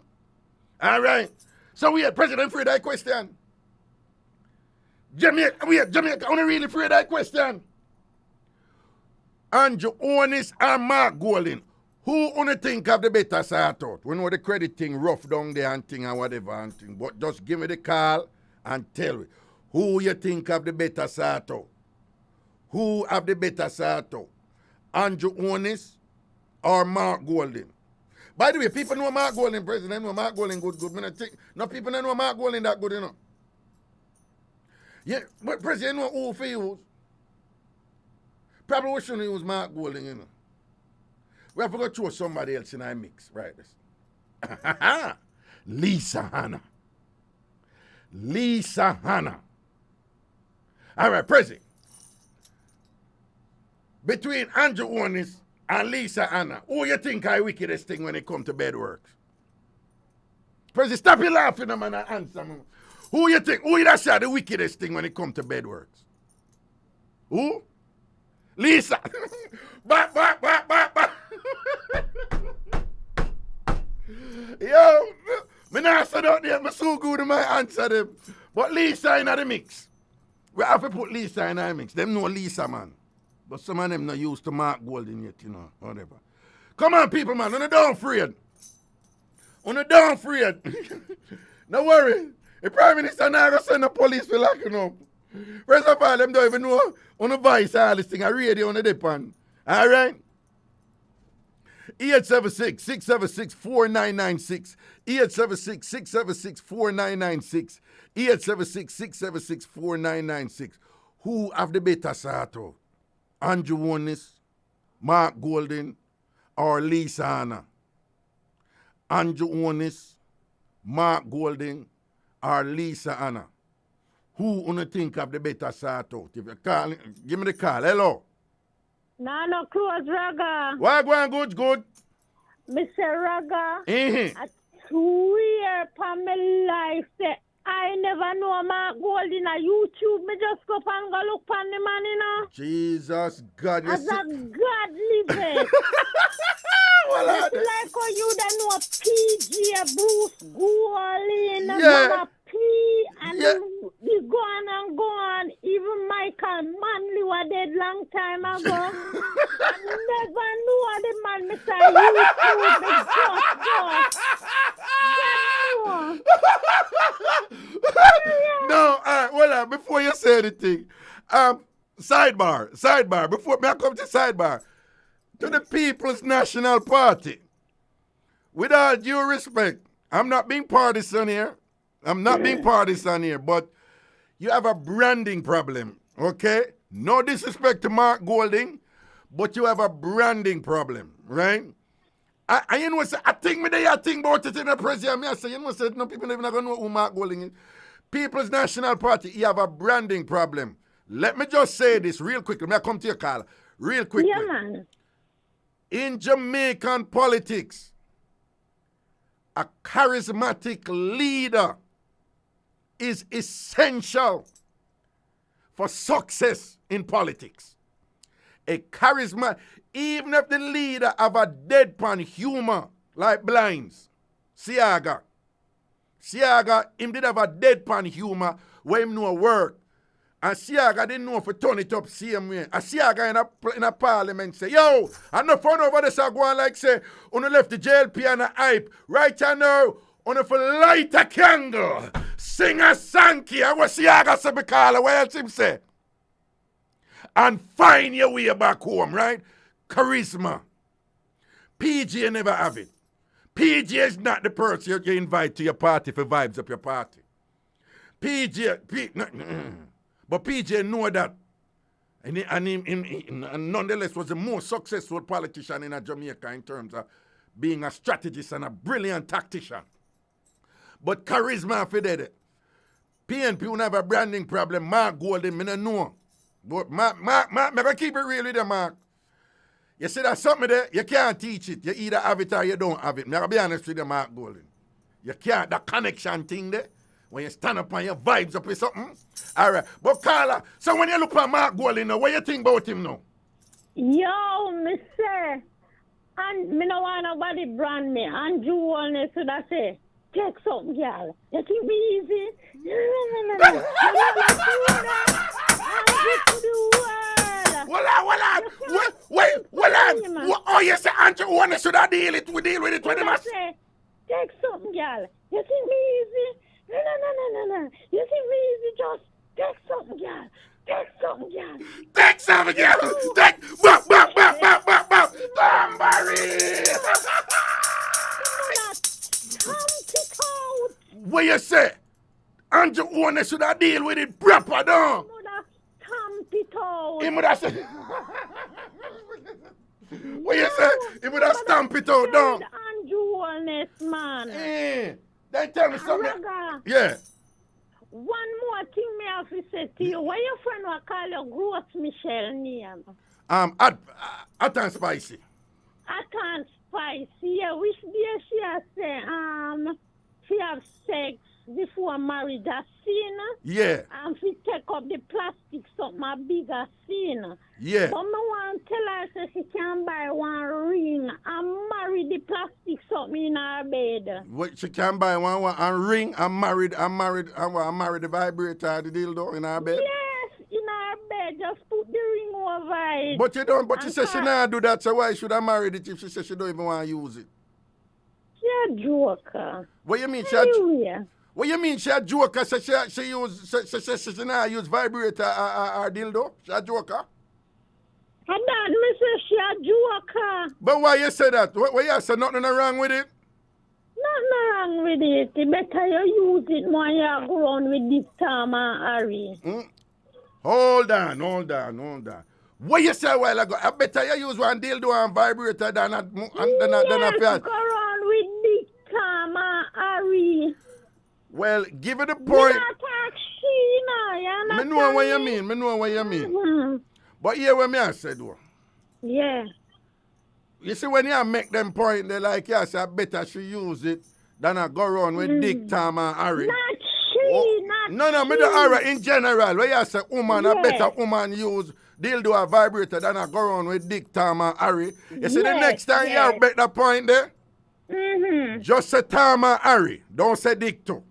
All right. So we had President for that question. Jamaica, only really for that question. Andrew Holness and Mark Golding. Who only think of the better sort out? We know the credit thing rough down there and thing and whatever and thing. But just give me the call and tell me. Who you think of the better sort out? Who have the better sort out? Andrew Holness or Mark Golding? By the way, people know Mark Golding, President. Know Mark Golding good. No people don't know Mark Golding that good, you know. Yeah, but President know who for use. Probably we shouldn't use Mark Golding, you know. We have to go throw somebody else in our mix, right? Lisa Hanna. Lisa Hanna. All right, President. Between Andrew Holness and Lisa Hanna, who you think are the wickedest thing when it comes to bedworks? President, stop your laughing, man, and answer me. Who you think? Who you that say the wickedest thing when it comes to bedworks? Who? Lisa. Back. Yo, me not said out there, I'm so good in my answer them. But Lisa in the mix. We have to put Lisa in the mix. Them know Lisa, man. But some of them not used to Mark Golding yet, you know, whatever. Come on, people, man. You're not afraid. You're not afraid. No worry. The Prime Minister now going to send the police for locking up. First of all, them don't even know on the voice all this thing. I radio on the depend. All right? 876-676-4996. 876-676-4996. 876-676-4996. Who have the better sort out? Andrew Holness, Mark Golding, or Lisa Hanna? Andrew Holness, Mark Golding, or Lisa Hanna? Who wanna think of the better sort out? If you call, give me the call. Hello. No, close Raga. Why going good? Mr. Raga. Mm-hmm. A 2 year for my life say I never know Mark Golding on YouTube. Me just go up and go look on the man, you know. Jesus God. As a God living. Well, it's like how you don't know PG, Bruce Golding, yeah. P, and we go on and go on. Even Michael Manley was dead long time ago. I never knew the man, Mr. YouTube, No, hold on, before you say anything, sidebar, before me I come to sidebar, to the People's National Party, with all due respect, I'm not being partisan here, but you have a branding problem, okay? No disrespect to Mark Golding, but you have a branding problem, right? I you know, I think about it in the president. I say, you know, no people even going to know who Mark Golding is. People's National Party, you have a branding problem. Let me just say this real quickly. Let me come to your call. Real quickly. Yeah, man. In Jamaican politics, a charismatic leader is essential for success in politics. A charisma, even if the leader have a deadpan humor like Blinds, Siaga, him did have a deadpan humor where him know work. And Siaga didn't know if to turn it up same way. And Siaga in a parliament say, yo, I'm not fun over this go on like say, on the left the JLP and a hype. Right now, on the light a candle. Sing a Sankey. And what Siaga say because what else him say? And find your way back home, right? Charisma. PJ never have it. PJ is not the person you invite to your party for vibes up your party. But PJ know that. And nonetheless was the most successful politician in Jamaica in terms of being a strategist and a brilliant tactician. But charisma for that. PNP will have a branding problem. Mark Golding, I don't know. But Mark, I'm going to keep it real with you, Mark. You see that something there? You can't teach it. You either have it or you don't have it. I'm going to be honest with you, Mark Golden. You can't. That connection thing there, when you stand up and your vibes up with something. All right. But Carla, so when you look at Mark Golden now, what you think about him now? Yo, me say, and me no want nobody brand me. And you Holness should I say, take something, girl. You think me easy? No. Hold on. Wait. Oh, you say Andrew Holness should I deal with it when the match? Take something, girl. You think me easy? No. You think me easy? Just take something, girl. Take something, girl. Take something, girl. Take bop. Tambourine. What you say? Andrew Holness should I deal with it proper, though? He would have said. What you say? He would have stamped it out, though. Andrew Holness, man. Then tell me something. Raga. Yeah. One more thing me have to say to you. Why your friend will call you Gross Michelle name? Hot and spicy. Hot and spicy. Yeah, which day she has say she have sex before marriage a sin. Yeah. And she take up the plastic something a bigger sin. Yeah. But me want to tell her so she can buy one ring and marry the plastic something in her bed. What, she can buy one and ring and marry the vibrator, the dildo in her bed? Yes, in her bed. Just put the ring over it. But you don't. But she says she not do that. So why should I marry it if she says she don't even want to use it? She a joker. What you mean? What you mean? She a joker? So she not use vibrator or dildo? She a joker? And that me say she a joker. But why you say that? What you say? Nothing wrong with it? Nothing wrong with it. It better you use it when you go on with this Tom and Harry. Hold on. What you say a while ago? I better you use one dildo and vibrator than a Yes, go on with this Tom and Harry. Well, give it a point. Me know what you mean. Mm-hmm. But hear what I said, though. Yeah. You see, when you make them point, they like, yes, I better she use it than I go around with Dick, Tom, and Harry. Not she. No, me the Harry in general. Where you say, woman, I better woman use dildo or vibrator than I go around with Dick, Tom, and Harry. You see, the next time you make that point there, just say Tom and Harry. Don't say Dick too.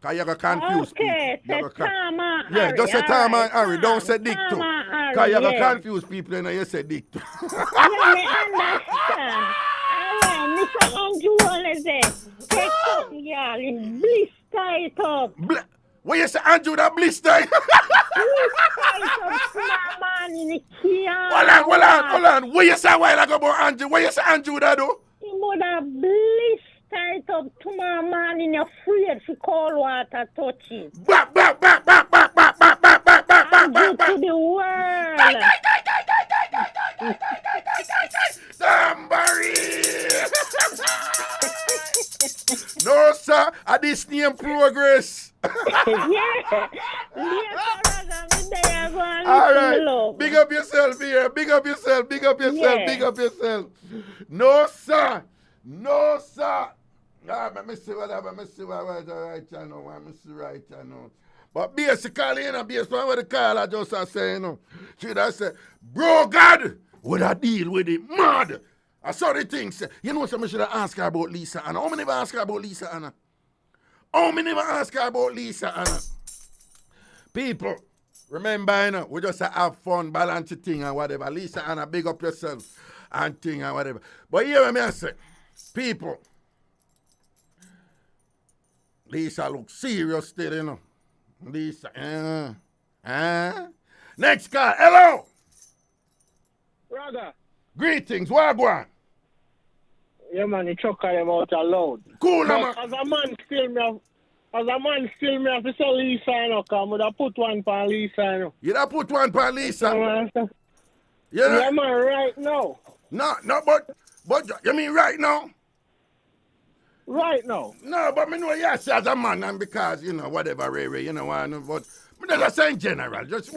Because you're going to confuse people. Okay, say Tom and Harry. Yeah, just say Tom and Harry. Don't say Dick too. Because you're going to confuse people and you say Dick too. Yeah, me understand. All right, Mr. Andrew Holness say, take up, y'all, and blister it up. What you say, Andrew, that blister? Blister it up, small man in the key. Hold on. What you say a while ago about Andrew? What you say Andrew that do? He would have blister it up to my man in your afraid for cold water touch it. And to the world. Tambourine! No, sir. At this name progress. Yeah. All right. Big up yourself here. Big up yourself. No, sir. Let me see what right now. But basically, based on what the caller just saying, should I say, bro, God, would I deal with it? Mad. I saw the things. You know, somebody should have asked her about Lisa Anna. How many never ask her about Lisa Anna? People, remember, we just have fun, balance the thing and whatever. Lisa Anna, big up yourself and thing and whatever. But here what I say, people, Lisa look serious still, Lisa, Next call, hello. Raga. Greetings, wagwan. Yeah, man, you chuck them out aloud. Cool, man. As a man, still me have to say Lisa, because I put one for Lisa, You don't put one for Lisa? Yeah, man, right now. No, but you mean right now? Right now. No, but me know yes as a man, and because, whatever, Ray, but I'm just saying general. Just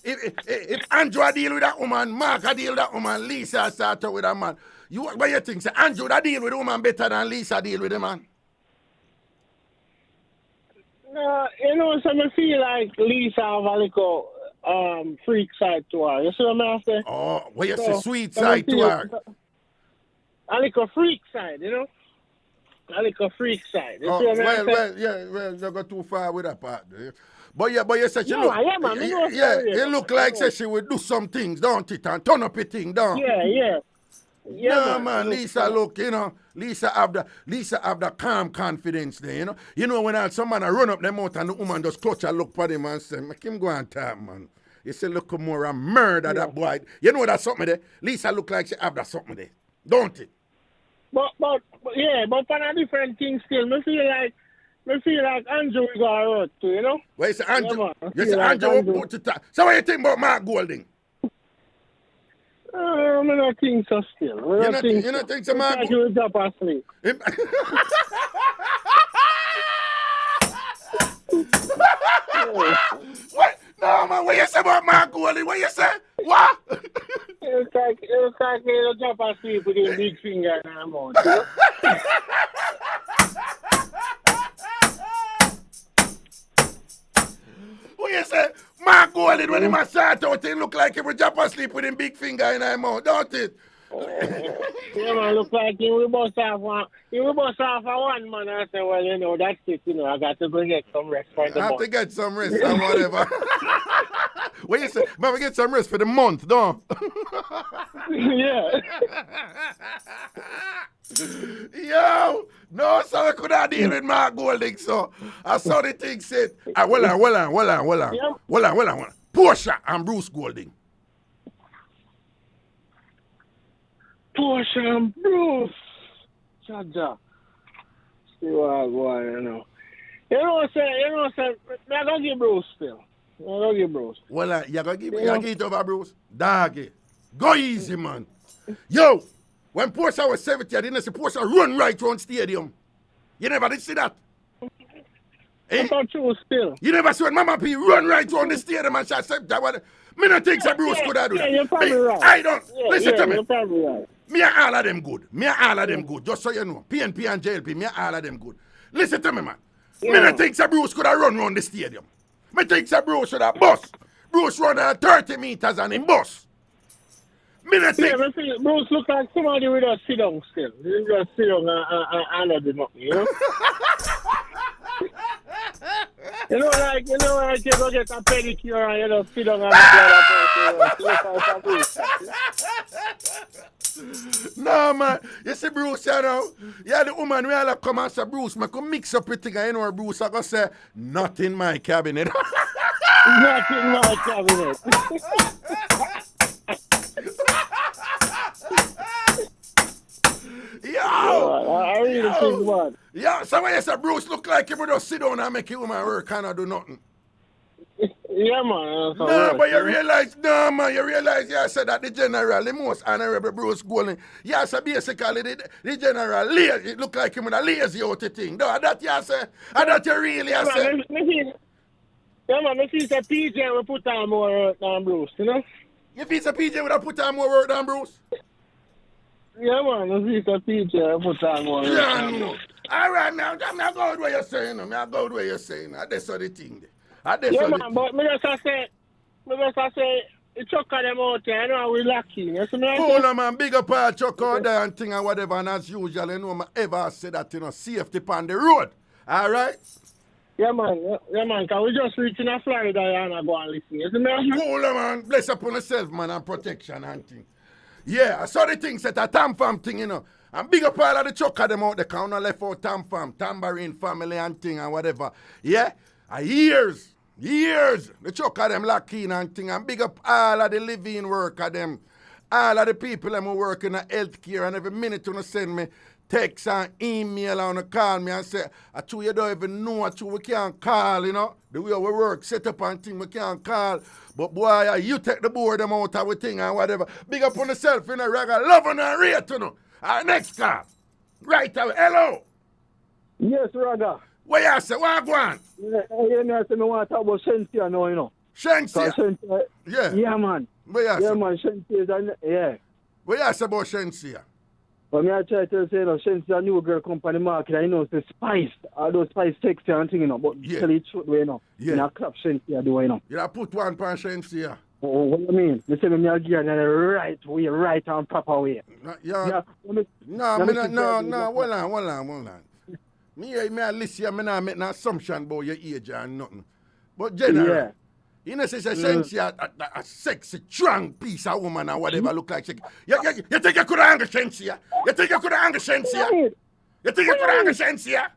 if Andrew deal with that woman, Mark deal with that woman, Lisa start out with that man. What you think? Say Andrew deal with the woman better than Lisa deal with the man? No, you know, so I feel like Lisa have a little freak side to her. You see what I'm saying? Oh, well, you say sweet side to her. A little freak side, you know? A little freak side. You Oh, see what I'm saying? well, you go too far with that part. But you said she No, look, yeah, man, it look like say she would do some things, don't it? And turn up a thing, don't? Yeah, no, man, Lisa look, you know, Lisa have the calm confidence there, you know. You know when someone run up them out and the woman just clutch and look for him and say, make him go and talk, man. You say look more a murder that boy. You know that's something there. Lisa look like she have that something there, don't it? But for a different thing still, I feel like Andrew is all right too, you know? Well, you say Andrew, Yeah, Andrew will put it. So what you think about Mark Golding? I don't think so still. You don't think so, Mark? He will drop asleep. What? No, man, what you say about Mark Golding? What you say? What? It looks like he'll drop asleep with his big finger in her mouth, you know? What you say? Mark Golding, when he must start out, he look like he would drop asleep with him big finger in her mouth, don't it? Yeah, man, look like he will bust off one man and say, well, you know, that's it, you know, I got to go get some rest for the month. I have to get some rest and whatever. What you say? Man, we get some rest for the month, don't? Yeah. Yo, no, so I could not deal with Mark Golding, so I saw the thing said, hold on. Portia and Bruce Golding. Portia and Bruce. Chaja. See what boy, you know. You know, I'm going to give Bruce still. I'm going to give Bruce. Well, you going to give it over Bruce? Doggy. Go easy, man. Yo, when Portia was 70, I didn't see Portia run right around stadium. You never did see that? I thought you was still. You never see when Mama P run right around the stadium and she said that one. Me not think that Bruce could have do that. You're probably right. I don't. Listen to me. You're probably right. Me and all of them good. Just so you know. PNP and JLP, me and all of them good. Listen to me, man. Me not think that Bruce could have run around the stadium. Me think that Bruce should have bus. Bruce run 30 meters and him bus. Me not think. Yeah, Bruce look like somebody with a sit down still. He just sit down and do nothing, you know? You know, like you go get a pedicure and you know, sit down and do that. No, man. You see Bruce, you know? Yeah, the woman we all come and say, Bruce, I can mix up everything. And you know, Bruce, I go say, not in my cabinet. Not in my cabinet. Yo! I really think what. Yeah, so when you say Bruce look like he would just sit down and make a woman work and do nothing. Yeah, man. No, but you realize you said that the general, the most honorable Bruce Golding, yeah, so basically the general, it look like him with a lazy out the thing. No, that you say, and that you really say. Yeah, man, if he's a PJ, we put on more work than Bruce, you know? If he's a PJ, would have put on more work than Bruce? Yeah, man, if he's a PJ, we put on more work. Yeah, no. All right, now, I'm not going where you're saying. That's the thing. Yeah, man, but me just say, it chuck them out there, you know, we're lucky. You see me? Hold on, man, big up all chuck out there and thing and whatever, and as usual, you know, I ever say that, you know, safety on the road. All right? Yeah, man, because we just reaching a Florida and I go and listen. You see me? Hold on, man, bless upon yourself, man, and protection and thing. Yeah, I saw the thing, set a TamFam thing, you know. And big up all of the chuck of them out there, because I left out TamFam, Tambourine family and thing and whatever. Yeah? Years, the chuck of them lock in and thing, and big up all of the living work of them, all of the people them who work in the healthcare, and every minute you send me text and email and call me and say, you don't even know we can't call, you know, the way we work, set up and thing, we can't call. But boy, you take the board them out of thing and whatever. Big up on yourself, you know, Raga, love and rate, you know. Our next call. Right away. Hello. Yes, Raga. What you say? What go on? Yeah, I say me want to talk about Shensia now, you know. Shensia? Shensia, Yeah. Yeah, man. What you Yeah, say? man, Shensia is yeah. What you say about Shensia? But me I try to say, you know, Shensia a new girl company market, I know, it's spice. All those spice sexy and thing, you know, but Yeah. tell it truth, you know. Yeah. You know, crap Shensia do, you know. You put one pan Shensia. Oh, what do you mean? Me say me I'll give you in the right way, right and proper way. Yeah. let No, let me no, see no, that. no. Hold on. Me I listen, me not make no assumption about your age and nothing. But generally, Yeah. you know, say Shensia a sexy, strong piece of woman or whatever look like. You think you could have angered Shensia? You think you could have angered Shensia? You think you could have angered Shensia?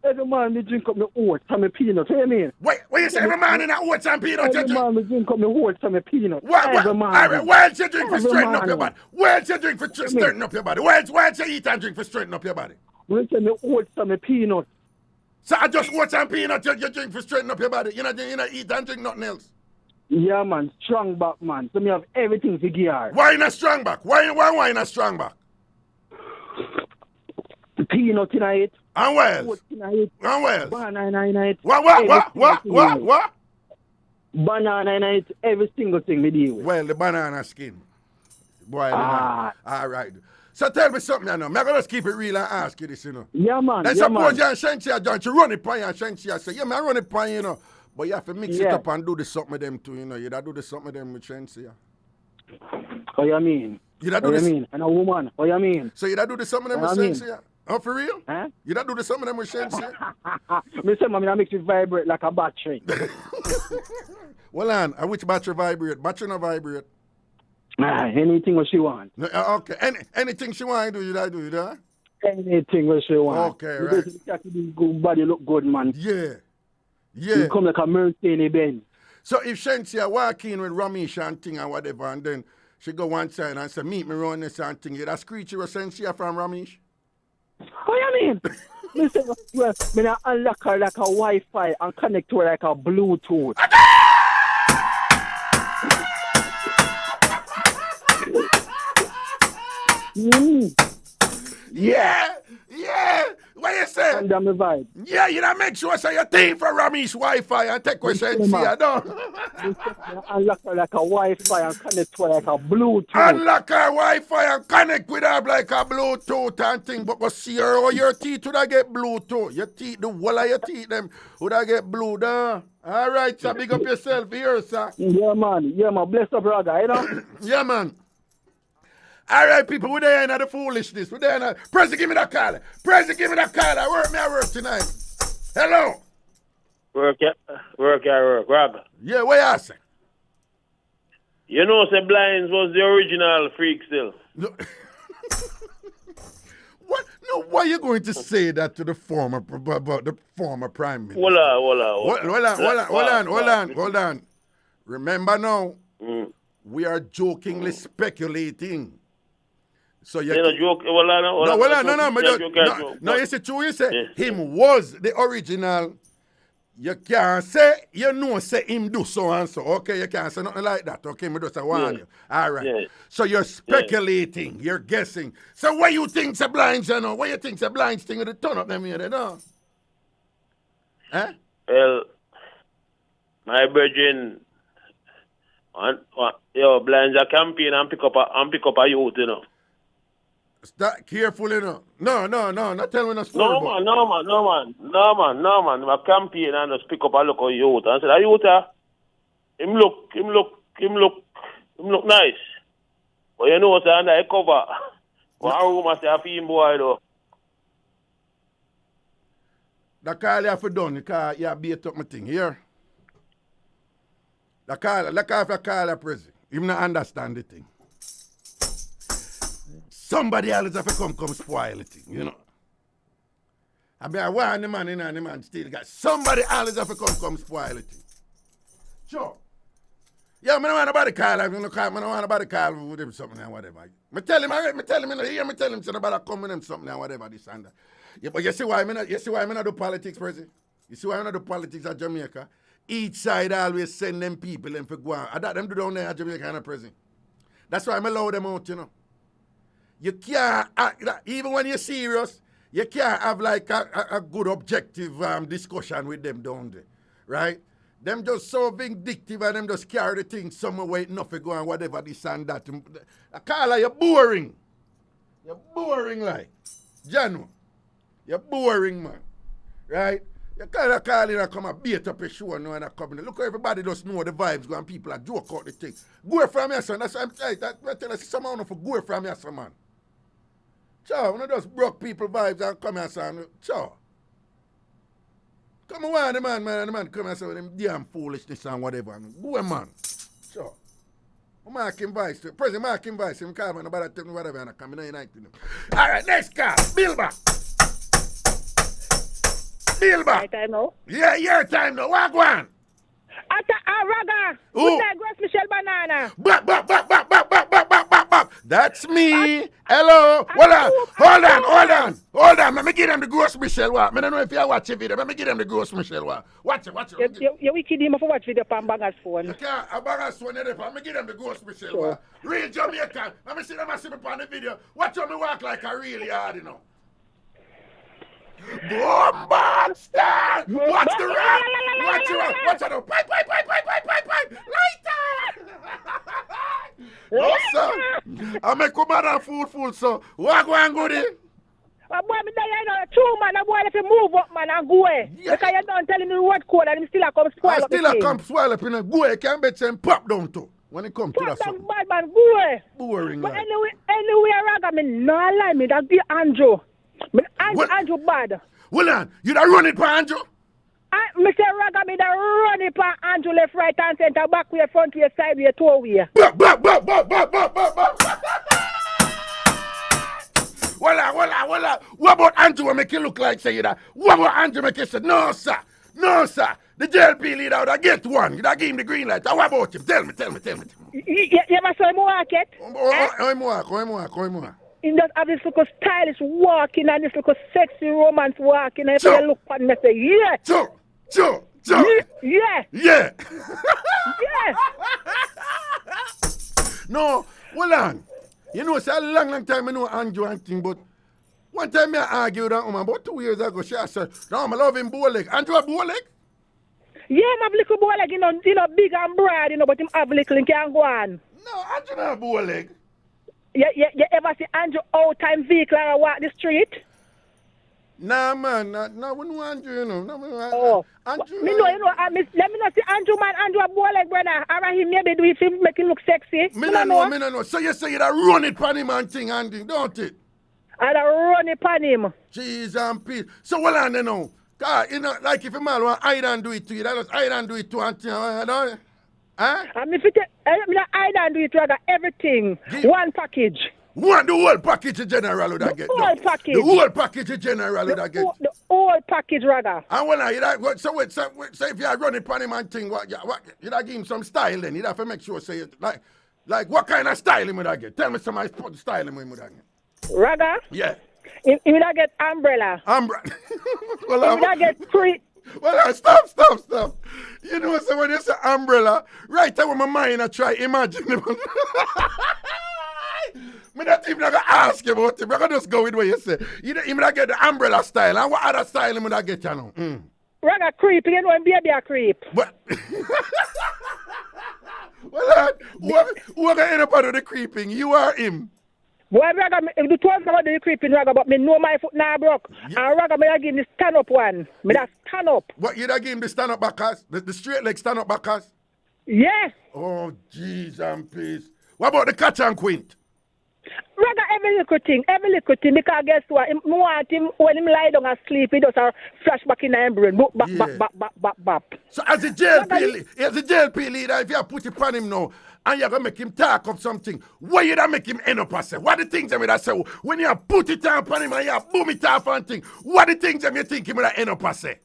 Every man me drink up my oats and my peanuts. What do you mean? What you say? Every man in that oats and peanuts? Every man me drink up my oats and my peanuts. What? Every man. Why else you drink for Every straightening up man. your body? Why else you drink for straightening up your body? Why else you eat and drink for straightening up your body? Me say my oats and my peanuts. So I just oats and peanuts you drink for straightening up your body. You not eat and drink nothing else. Yeah, man. Strong back, man. So me have everything to give her. Why not strong back? Why not strong back? Peanut in it. And what else? Oats in it. And what else? Banana in it. What? Banana in it. Every single thing me deal with. Well, the banana skin. Boy, all right. So tell me something, you know. I'm going to just keep it real and ask you this, you know. Yeah, man. And yeah, suppose man. you're in Shensia, John, you run it by you and Shensia say, yeah, man, I run it by you, know. But you have to mix it up and do the something with them too, you know. You got to do the something with them with Shensia. What you mean? You got to What do you this. mean? And a woman. What you mean? So you got to do the something with them with What you mean? Shensia? Oh, for real? Huh? You got to do the something with them with Shensia? Me say, man, I make it vibrate like a battery. Well, on, which battery vibrate? Battery no vibrate. Anything what she want. No, okay. Anything she want to do, you got to do, you know? Anything what she want. Okay, You right. just have to do good body look good, man. Yeah. You come like a Mercedes Benz. So if Shensia walk in with Ramesh and thing and whatever, and then she go one side and say, meet me around this and thing, that screechy was Shensia from Ramesh? What you mean? Me say, well, me na unlock her like a Wi-Fi and connect to her like a Bluetooth. Yeah. What you say? And I'm vibe. Yeah, you know, make sure say your team for Ramesh Wi-Fi and take with Shensia, no? Me say, unlock her like a Wi-Fi and connect to her like a Bluetooth. Unlock her Wi-Fi and connect with her like a Bluetooth and thing, but go see her or your teeth would I get Bluetooth. Your teeth, the whole of your teeth, them would I get blue, though. All right, sir, big up yourself here, sir. Yeah, man. Bless up, Raga, you know? Yeah, man. All right, people, we're there in the foolishness. We're there in the... Prezi, give me that call. I work tonight. Hello. Work, Raga. Yeah, what you say? You know, say Blinds was the original freak still. No. What? No, why are you going to say that to the former prime minister? Hold on. Remember now, we are jokingly speculating. So you know, joke. No, it's true. You say him was the original. You can't say, say him do so and so. Okay, you can't say nothing like that. Okay, me just warn you. All right. Yeah. So you're speculating, you're guessing. So what you think's a blind, you know? What you think's a blind thing with the turn up them here, you know? Huh? Well, my virgin, blinds a campaign and pick up a youth, you know. Start careful, you know. No, not tell me no story. No, man. My campaign and just pick up a local youth. And said, youth, him look nice. But you know, say, under a cover. One room I say, I feel him boy, though. The call you have to done, because you have beat up my thing, here. The call you Prezi. Him not understand the thing. Somebody else have to come spoil it, you know. I mean, I want the man in and the man still got somebody else have to come spoil it. Sure. Yeah, I don't want nobody call. I don't want nobody call with him something and whatever. I tell him, so nobody come with him something and whatever, this and that. Yeah, but you see why I not do politics, President? You see why I not do politics at Jamaica? Each side always send them people and for go on. I them do down there at Jamaica and President. That's why I'm allow them out, you know. You can't act that. Even when you're serious, You can't have like a good objective discussion with them, don't they? Right? Them just so vindictive and them just carry the thing somewhere where it nothing go and whatever this and that. I call her, you're boring. You're boring like. Jano. You're boring, man. Right? You kind of call in and come and beat up a show and I come in. Look, everybody just know the vibes going. People are joke out the thing. Go from here, son. That's what I'm saying. I tell you, someone for go from here, son, man. Chow, when I just broke people vibes and come here, son. Chow. Come on, the man come here, son, with them damn foolishness and whatever. Go, man. Chow. Mark him vice. President Mark him vice. Him call me, nobody tell me whatever, and I come in United. All right, next call. Bill back. Bill back. My time now. Yeah, your time now. What go on? Raga. Who? Good night, Grace Michelle Banana. Back. That's me. Hello. Hold on. Let me give them the Gross Michelle what. I don't know if you watch a video. Let me give them the Gross Michelle what. Watch it. You wicked him for watch video from Banga's phone. You can't. A Banga's phone. Let me give them the Gross Michelle what. Real Jamaican. Let me see them and see me on the video. Watch how me walk like a really hard, you know. Boom, monster! Watch the rock! Watch it! Pipe! Lighter! No, sir. I make come out fool, so what go and go there? Boy, me there, you know, true man, a boy if you move up, man, and go away. Yeah. Because you don't tell him the word code and him still a come spoil up the thing. Still a come spoil up in a go away, can't bet him pop down too. When it comes to that Pop something. down, bad man, go away. Boring, But like. anyway, Raga, me no lie me, that be Andrew. Andrew bad. Hold on, you da run it for Andrew? Me say Raga, me da run it for Andrew left, right, and center, back way, front way, side way, toe way. Voila. What about Andrew make you look like say you that? What about Andrew make you say, no, sir. The JLP leader would get one. You da give him the green light. What about him? Tell me. You ever saw him walk yet? How more? He just have this little stylish walking and this little sexy romance walking. And if you look at me and say, yeah. Joe. Yeah. Yeah. Yeah. No, hold on. You know, it's a long time I know Andrew and thing, but one time I argued with that woman about 2 years ago. She said, no, I love him bow leg. Andrew a bow leg? Yeah, I have little boy like, you know, big and broad, you know, but him have little and can go on. No, Andrew not a bow leg. You ever see Andrew out time vehicle and walk the street? Nah, man, no, we know Andrew, you know. Andrew. Me know, you know, let me not see Andrew, man. Andrew a boy like brother. Or him maybe do it to make him look sexy. Me no know. So you say you da run it pan him and thing, Andy, don't it? I da run it pan him. Jeez and peace. So what on you know? God, you know, like if a man want hide and do it to you, that just hide and do it to Auntie, huh? I mean, I don't do it rather everything. One package. The whole package in general would I get. The whole package. The whole package in general would I get. The whole package rather. And when so if you are running pan him and thing, what you'd have give him some style then. You'd have to make sure say it like what kind of style him would I get? Tell me some style him would I get. Raga? Yeah. He would I get umbrella. Well, he would I get creep. Well, stop. You know, so when you say umbrella, right there with my mind, I try imagine. Me not even gonna ask you about it. I'm gonna just go with what you say. You don't get the umbrella style. And what other style you gonna get, you know? Raga creep. You know, baby a creep. But well, who gonna end up under the creeping? You or him? Boy, Raga, the 12 about the creeping Raga, but me know my foot now broke. Yeah. And Raga, me I give him the stand up one. Me that stand up. What, you da give him the stand up backers? The straight leg stand up backers? Yes. Oh, jeez and peace. What about the catch and quint? Raga, every little thing, because guess what? I want him, when him lie down and sleep, he does a flashback in the brain. Bap. So as a JLP leader, if you put it on him now, and you're going to make him talk of something, what you da make him end up and say? What the things that I say? When you put it on him and you boom it off and thing, what the things that you think him will end up and say?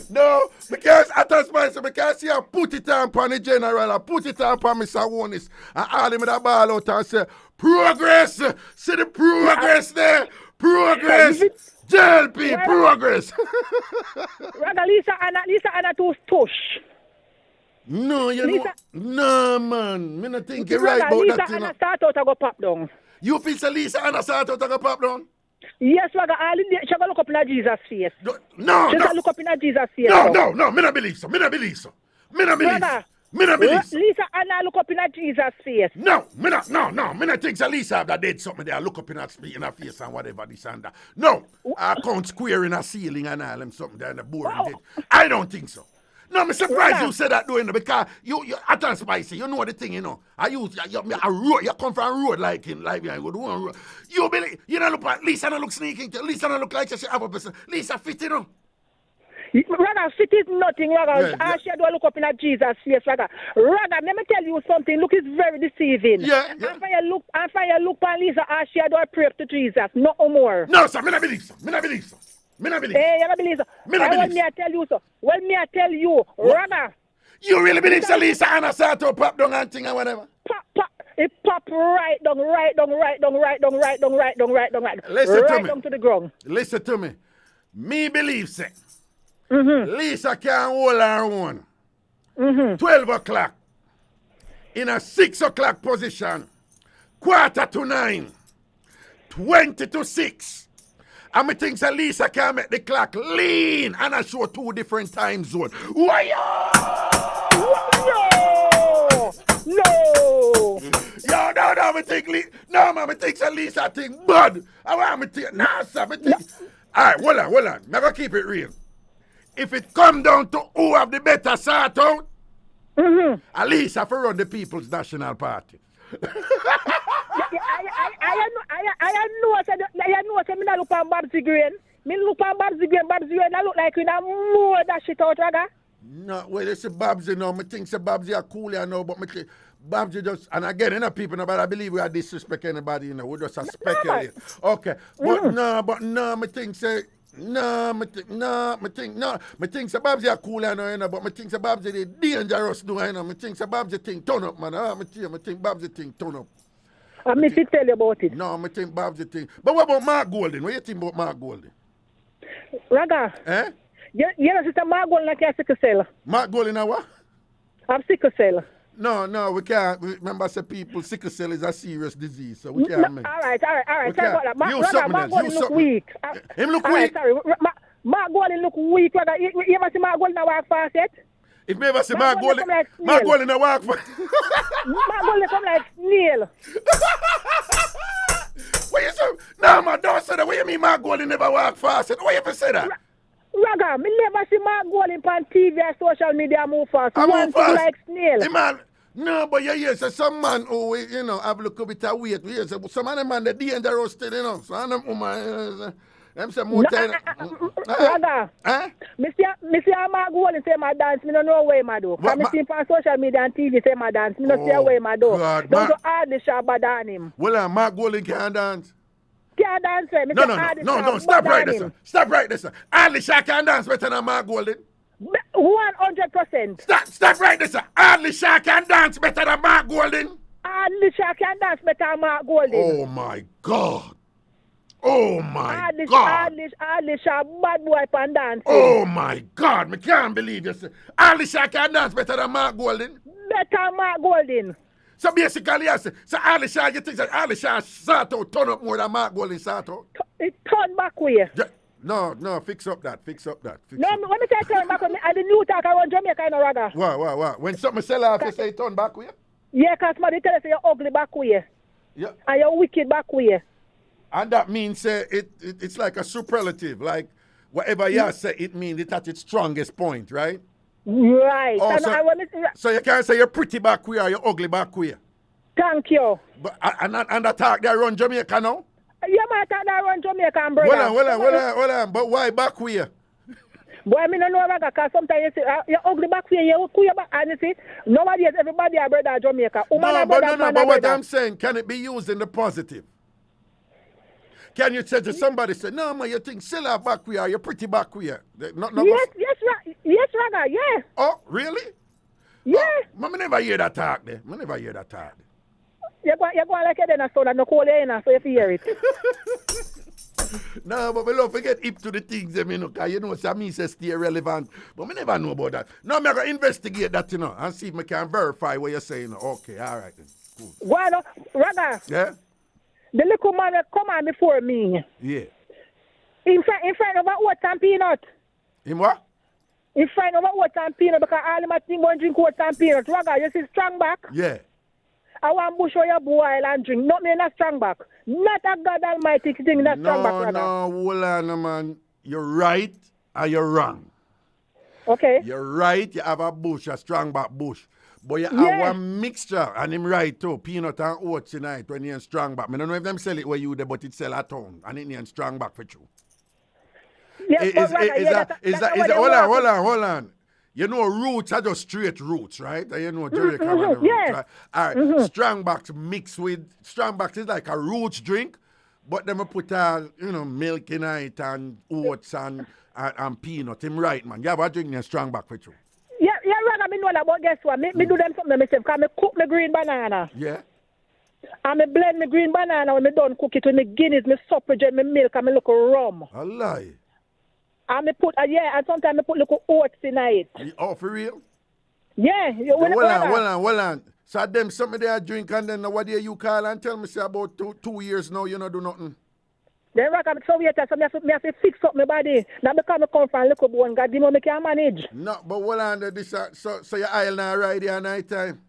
No, because I just myself, because you put it on the general, I put it on Mr. Holness, and all him with a ball out and say, progress! See the progress there! Progress! JLP, progress! Raga, Lisa Anna too tush. No, you Lisa, know. No, man. Me not think you're right Raga, about Lisa that, you Hanna know. start out to go pop down. You feel say Lisa Hanna start out to go pop down? Yes, Raga, all in there. She go look up in her Jesus face. No, She no. go look up in her Jesus face. No. Me not believe so. Me not believe so. Me not believe so. Raga, Me not believe so. Lisa Hanna look up in her Jesus face. No. Me not think so Lisa have that dead something there. Look up in her face and whatever this and that. No. I count square in her ceiling and all them something there in the board. I don't think so. No, I'm surprised you said that doing because you at and spicy. You know the thing, you know. I use a road. You come from a road like him, like me. I go to one road. You believe? You don't look like Lisa. Don't look sneaking. Lisa don't look like she have a person. Lisa fit, you know. Raga, fit is nothing, Raga. Yeah. She do look up in her Jesus face, Raga. Raga, let me tell you something. Look, it's very deceiving. Yeah. After you look on Lisa, she do a prayer to Jesus. No more. No, sir. Me not believe so. Hey, you don't believe so? Well, me I tell you so. Well, me I tell you, Raga. You really believe so Lisa Hanna start to pop down and thing and whatever? Pop. It pop right down. Listen right to me. down to the ground. Listen to me. Me believe say. Lisa can hold her own. 12 o'clock. In a 6 o'clock position. 8:45. 20 to 6. And me think that Lisa can make the clock lean and I show 2 different time zones. Why? No. Yo, me think me think that Lisa think bad. I want me think, nah, sir, me think. Alright, hold on. I'm gonna keep it real. If it come down to who have the better sort out, at least I for run the People's National Party. I know, me not look on Babsy Green. Me look on Babsy Green, I look like we have more that shit out, Raga. No, well, it's a Babsy now. Me think say Babsy are cool, you know, but me think Babsy just, and again, you know, people, but I believe we are disrespect anybody, you know, we just speculate. Okay, but no, me think say, me think say Babsy are cool, you know, but me think say Babsy they dangerous, you know, me think say Babsy thing turn up, man. Me think Babsy thing turn up. I mean, to tell you about it. No, I think Babsy thing. But what about Mark Golden? What do you think about Mark Golden? Raga. Eh? You know, sister Mark Golden like a sickle cell. Mark Golden what? I'm sickle cell. No, we can't. Remember, say people, sickle cell is a serious disease, so we can't make. All right. Sorry can't. about that. You Raga, something Mark else. Golden You look something. weak. Him look All right, weak? sorry. Mark Golden look weak, Raga. You ever see Mark Golden walk fast yet? If me ever see Mark Golden Golden, come like Mark snail. Golden a walk for. Mark Golden come like snail. What you say? No, man, don't say that. What you mean Mark Golden never walk fast? Why you ever say that? Raga, me never see Mark Golden on TV or social media move fast. I One move thing fast. like snail. Hey, man. No, but yeah, so some man who, you know, have a little bit of weight. Yes, some of them man, they're dangerous still, you know. Some of them woman, them say more time. Raga, Eh? me see Mark Golden say my dance, me don't know where my do. What, Because me see him on social media and TV say my dance, me don't see where my do. God, Don't Mark- go hardly shabba down him. Well, Mark Golden can't dance. Can't dance, me No, say hardly no, stop right there, him. sir. Stop right there, sir. Hardly Shah can dance better than Mark Golden. 100%. Stop right there, sir. Hardly Shah can dance better than Mark Golden. Hardly Shah can dance better than Mark Golden. Oh, my God. Oh, my Hardly God. Shah bad boy pan dancing. Oh, my God. Me can't believe this. Hardly Shah can dance better than Mark Golden. Better than Mark Golden. So basically, I say, so Hardly Shah, you think that Hardly Shah sort out turn up more than Mark Golden sort out? It turn back way. Yeah. No, fix up that. No, when me say turn back, I the new talk around Jamaica in a Raga. What? When something sell off, you say turn back way? Yeah, because somebody tell us you're ugly back way. Yeah. And you're wicked back way. And that means it's like a superlative. Like whatever you say, it means it's at its strongest point, right? Right. Oh, And so you can't say you're pretty back way or you're ugly back way. thank you. But and that talk they run Jamaica now? You might talk that around Jamaica, brother. Hold on. But why back way? Boy, I mean, no Raga, because sometimes you see, you're ugly back way, you're queer back, and you see, nowadays everybody are brother Jamaica. But what I'm saying, can it be used in the positive? Can you say to somebody, say, no, man, you think still have back way or you're pretty back way? Yes, Raga, yeah. Oh, really? Yeah. Oh, I never hear that talk there. You're going like you're in a sound and no cold in so you hear it. No, but we love to get hip to the things, you know, because you know, some me say stay relevant. But we never know about that. Now, I'm going to investigate that, you know, and see if I can verify what you're saying. Okay, all right. Then. Cool. Well, Raga. Yeah? The little man that come on before me. Yeah. In front of a oat and peanut. In what? In front of a oat and peanut because all of my thing going drink oat and peanut. Raga, you see strong back? Yeah. I want bush or your boil and drink. Not me in a strong back. Not a God Almighty thing in a strong back, Raga. No, hold on, man. You're right or you're wrong. Okay. You're right, you have a bush, a strong back bush. But you have one mixture, and him right too, peanut and oats tonight when you're in strong back. I don't know if them sell it where you there, but it sell at home, and it in strong back for you. Yes, Hold on. You know roots are just straight roots, right? And you know Jamaica roots, right? All right, strong backs mixed with, strong backs is like a roots drink, but then we put milk in it and oats and peanut. Him right, man. You have a drink in strong back for you. Yeah, Raga, me know that, but guess what? Me do them something myself, because me cook my green banana. Yeah. And me blend my green banana when me done cook it with me Guinness, me suffrage, my milk, and me look rum. A lie. And me put, and sometimes me put little oats in it. Oh, for real? Yeah. Hold on. So them something they drink and then what do you call and tell me say about 2 years now you not do nothing? Then Raga, so me have to fix up my body. Now because I come from little boy and God, you know me can manage. No, but hold on, so your aisle now ride here night time?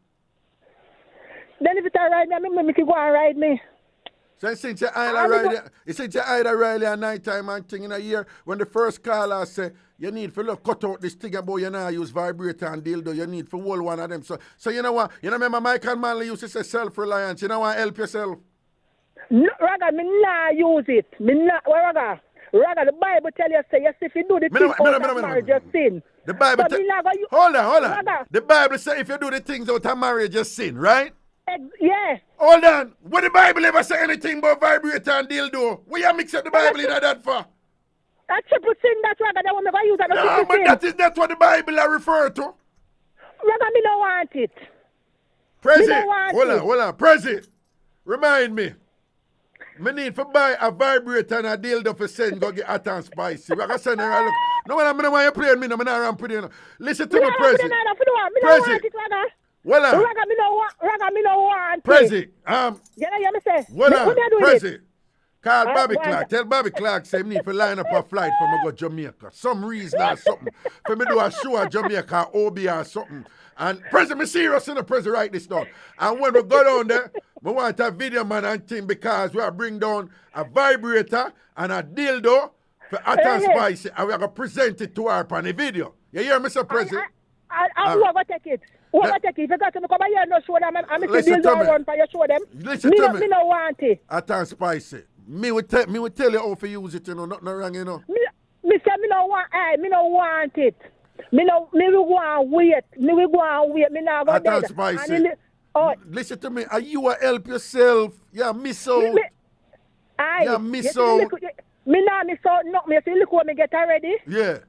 Then if it ride me, I can go and ride me. So since your aisle ride here night time and thing in a year, when the first caller say, you need to cut out this thing about you now use vibrator and dildo, you need to hold one of them. So you know what? You know remember Michael Manley used to say self-reliance. You know what? Help yourself. No, Raga, me not use it. Raga, the Bible tell you, say, yes, if you do the things out of marriage, you sin. The Bible hold on. Raga. The Bible say if you do the things out of marriage, you sin, right? Yeah. Hold on. What the Bible ever say anything about vibrator and dildo? What you mix up the Bible in that for? That's triple sin, that's Raga. That one never use that. No, but that's what the Bible are refer to. Raga, me don't want it. Prezi, hold on. Prezi, remind me. Me need to buy a vibrator and a dildo for send go get hot and spicy. Raga send her look. No, I don't want you playing me. No, I'm not around putting it. Listen to me, Prezi. Prezi. Well, Raga, me no want. Prezi, you know me say. Well, Prezi. Call Bobby Clark. Tell Bobby Clark say me need to line up a flight for me go Jamaica. Some reason or something. For me do a show at Jamaica, OB or something. And Prezi, me serious in the Prezi, write this down. And when we go down there, we want a video man and thing because we are bring down a vibrator and a dildo for hot and spicy and we are going to present it to her on the video. You hear me, Mr. Prezi? Who are going to take it? Who are going to take it? If you got to come here and show them and if you dildo run for you show them, listen to me. Me no want it. Hot and spicy. Me will tell you how to use it, you know, nothing wrong, you know. Me say me no want it. Me will go and wait. Me not go there. Spicy. Listen to me. Are you a help yourself? Yeah, miss out. Miss out. Me not miss out. No, me say look when me get already. Yeah.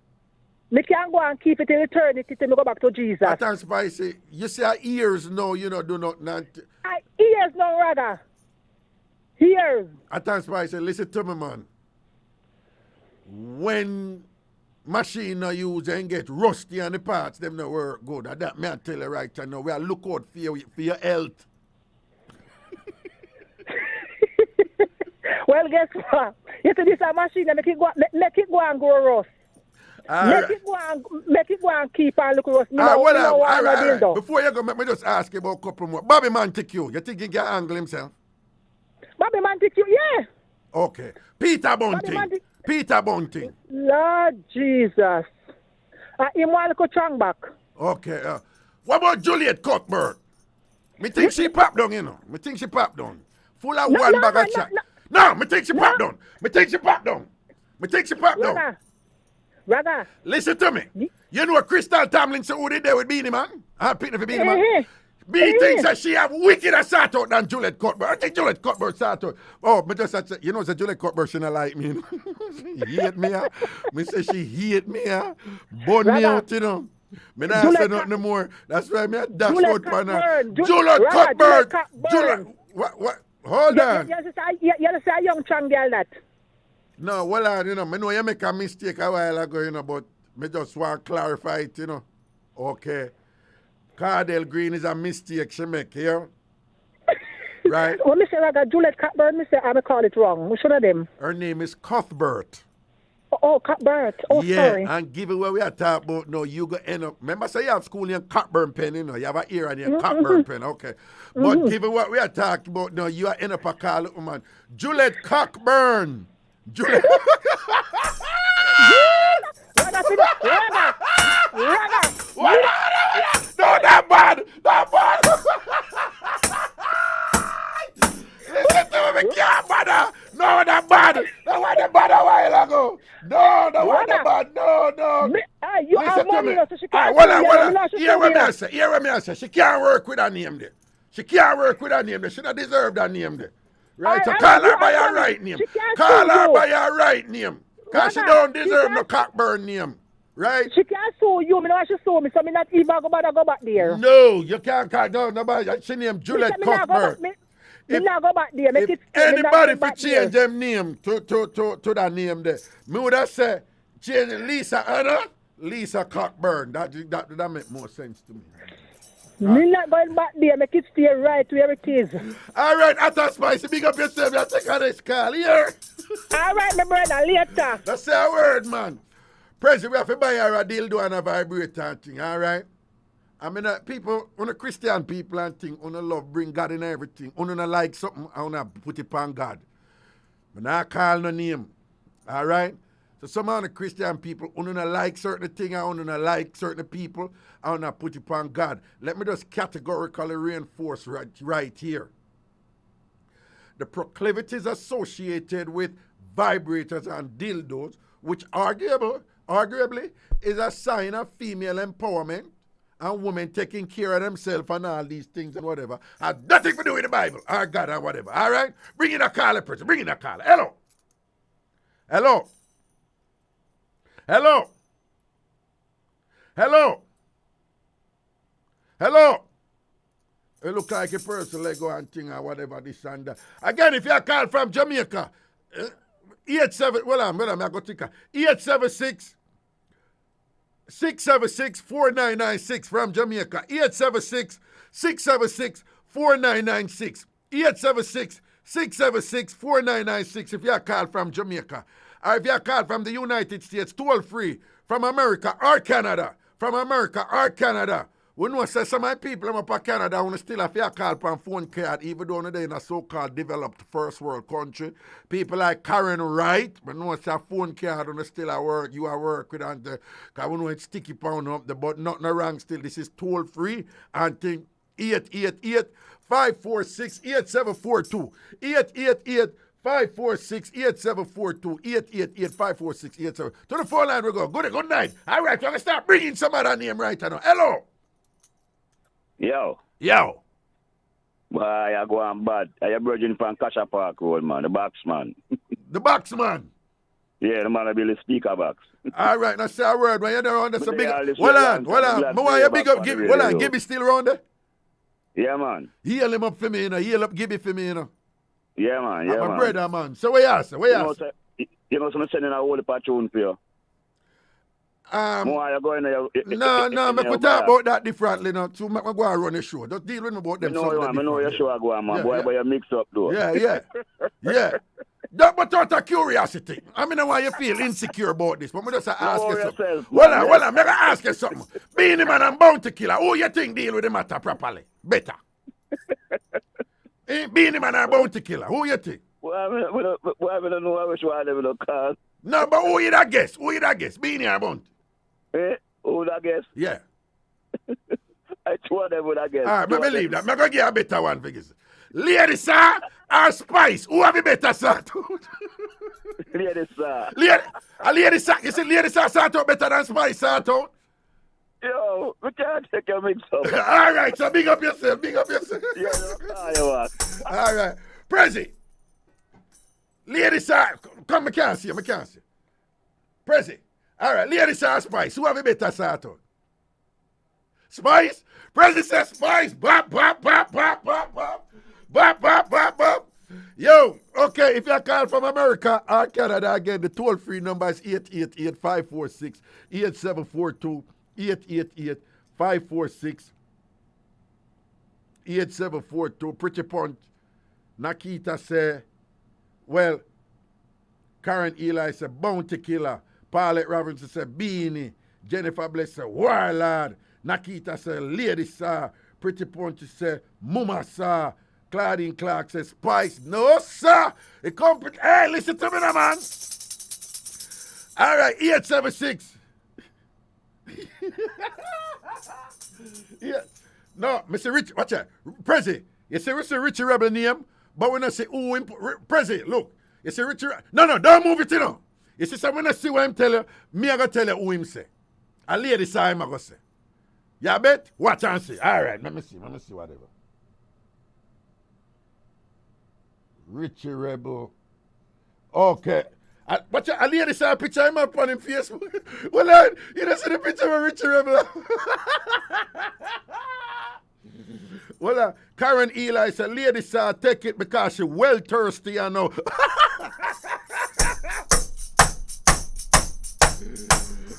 Me can go and keep it in eternity till me go back to Jesus. Hot and spicy. You say ears no, you know, do not. Ears no, rather. Ears. Hot and spicy. Listen to me, man. When machine no use and get rusty on the parts, them no work good. That me I tell you right now. We are look out for your health. Well, guess what? You see this a machine that make it go and go rust. Make it go and keep and look rust. Before you go, let me just ask you about a couple more. Bobby Man take you. You think he can angle himself? Bobby Man take you, yeah. Okay. Peter Bunting. Lord Jesus. Him want to go strong back. Okay. What about Juliet Cuthbert? Me think she popped down, you know. Full of one bag of chat. No, me think she popped down. Raga. Listen to me. You know Crystal Tomlinson who did there with Beanie Man? I picked for Beanie Man. Me thinks that she have wickeder sort out than Juliet Cuthbert. I think Juliet Cuthbert sort out. Oh, but just you know, Juliet Cuthbert she not like me. She hate me. Me say she hate me. Burn me out, you know. Me not say nothing more. That's why me a dash out for her. Juliet Cuthbert. What? Hold on. You say a young strong girl that. No, well, I know you make a mistake a while ago, but me just want to clarify it, Okay. Cardell Green is a mistake she make here. Right? When me say like Juliet Cuthbert, me say I call it wrong. Which one of them? Her name is Cuthbert. Oh, Cuthbert. Oh, yeah, sorry. and given what we are talking about, no, you go end up. Remember, say you have school in Cockburn pen, you have an ear on your Cockburn pen, okay. But given what we are talking about, no, you are end up a call it, woman. Juliet Cockburn. Juliet. No, that bad. Listen to me, can't bother. No, that bad. That was the bad a while ago. No, that was the bad. No. You listen have money, to me. so she can't Hear what me I say. She can't work with her name there. She don't deserve that name there. Right? So call her by her right name. Call her by her right name. Because she don't deserve no Cockburn name. Right? She can't sue you. I know she sue me, so me not even go back there. No, you can't call. No, nobody. She named Juliet Cuthbert. If go back there, make it anybody for change them name to that name there, me would have said change Lisa Anna, Lisa Cockburn. That make more sense to me. Me not going back there, make it stay right where it is. All right, Atta Spicy, big up yourself. You take on this call here. All right, my brother, later. Let's say a word, man. President, we have to buy her a dildo and a vibrator and thing, all right? I mean, people, on the Christian people and thing, on the love bring God in everything. On the like something, I want to put it on God. But not call no name, all right? So some of the Christian people, on the like certain thing, I want to like certain people, I want to put it on God. Let me just categorically reinforce right here. The proclivities associated with vibrators and dildos, which arguably is a sign of female empowerment and women taking care of themselves and all these things and whatever, have nothing to do with the Bible or God or whatever. All right? Bring in a caller, person. Bring in a caller. Hello. It look like a person like go and thing or whatever, this and that. Again, if you are called from Jamaica, 876 676-4996 from Jamaica. 876-676-4996. 876-676-4996 if you are called from Jamaica. Or if you are called from the United States, toll free from America or Canada. From America or Canada. We know say some of my people up in Canada want to still have to call from phone card, even though they're in a so-called developed first world country. People like Karen Wright, but know say a phone card and still at work, you are work with and because we know it's sticky pound up there, but nothing wrong still. This is toll free and think 888-546-8742. 888-546-8742. 888-546-8742. To the phone line we go. Good night. All right, we're going to start bringing some other name right now. Hello. Yo. Boy, I go on bad. I am virgin from Kasha Park Road, man. The box man. The box man? Yeah, the man will be the speaker box. All right, now say a word, man. You don't understand. Hold on. Give me still around there? Yeah, man. Heal him up for me, Heal up Gibby for me, Yeah, man. My brother, man. So where you say? You know, so I'm sending a whole tune for you. No, make we talk about that differently now. So make me go and run a show. Just deal with me about them. I know your show go on, man. Boy, but you mix up though. Yeah. But out of curiosity, I mean, why you feel insecure about this, but me just ask you something. Well, I'm going to ask you something. Being a man and bounty killer, who you think deal with the matter properly? Better. Being a man and bounty killer, who you think? Well, I don't know which one they will call. No, but who you that guess? Being a bounty. Who that guess? Yeah. I told them what I guess. All right, but believe that. I'm going to give you a better one for this. Lady Sir or Spice? Who have a better sort? Lady Sir. Lady Sir. You see Lady Sir sort out better than Spice sort out? Yo, we can't take your mix up. All right, so big up yourself. Yeah, All right. Prezi. Lady Sir. Come, I can't see you. Prezi. All right, Lady Sir Spice. Who have a better sort out? Spice? Prezi says Spice. Bop, bop, bop, bop, bop, bop. Bop, bop, bop, bop. Yo, okay, if you call from America or Canada, again, the toll-free number is 888-546-8742, 888-546-8742. Pretty Punch. Nakita say, well, Karen Eli say, Bounty Killer. Paulette Robinson say, Beanie. Jennifer Bless say, Warlord. Nakita say, Lady Sir. Pretty Punch say, Mama Sir. Claudine Clark says, Spice. No, sir. Hey, listen to me now, man. All right, 876. Yeah. No, Mr. Rich, watch out. Prezi, you say Mr. Richie Rebel name, but when I say, oh, Prezi, look. You say Richie, no, don't move it, you know. You see, so when I see what I'm telling you, me I going to tell you who him say. A lady saw him, I going to say. Yeah, bet? Watch and see. All right, let me see whatever. Richie Rebel. Okay. Watch out, a lady saw a picture of him up on his Facebook. Well, you don't see the picture of Richie Rebel. Well, Karen Eli said, lady saw take it because she well thirsty, you know.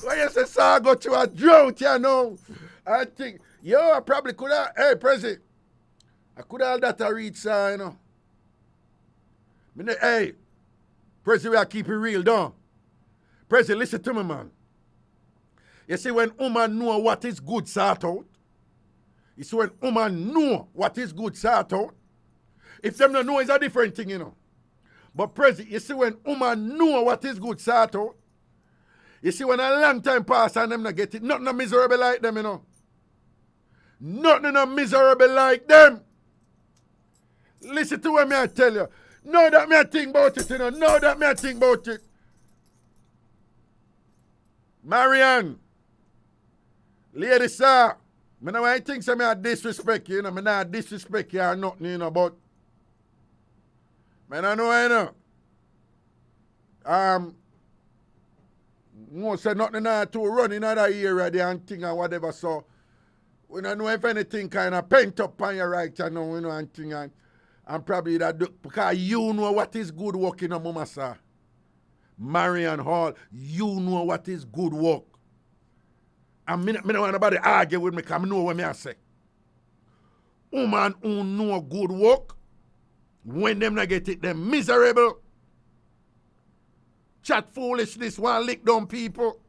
Well, you say, so I go to a drought, you know. I think, I probably could have, hey, Prezi, I could have that to reach, you know. Hey, Prezi, we are keeping real, don't. Prezi, listen to me, man. You see, when woman know what is good, sort out. You see, when woman know what is good, sort out. If them don't know, it's a different thing, you know. But Prezi, you see, when woman know what is good, sort out. You see, when a long time pass and them not get it, nothing miserable like them, you know. Nothing miserable like them. Listen to what me I tell you. Know that me I think about it, you know. Know that me I think about it. Marianne. Lady sir. Me know I think so me I disrespect you, you know. Me not disrespect you or nothing, you know, but me don't know, you know. No say nothing to run in other area there and thing and whatever, so we don't know if anything kind of pent up on your right, you know, and thing and probably that because you know what is good work, you know, Mama sir. Marian Hall, you know what is good work. And me don't want nobody argue with me because I know what me I say. Woman who know good work, when them not get it, them miserable. Chat foolishness, one lick down people.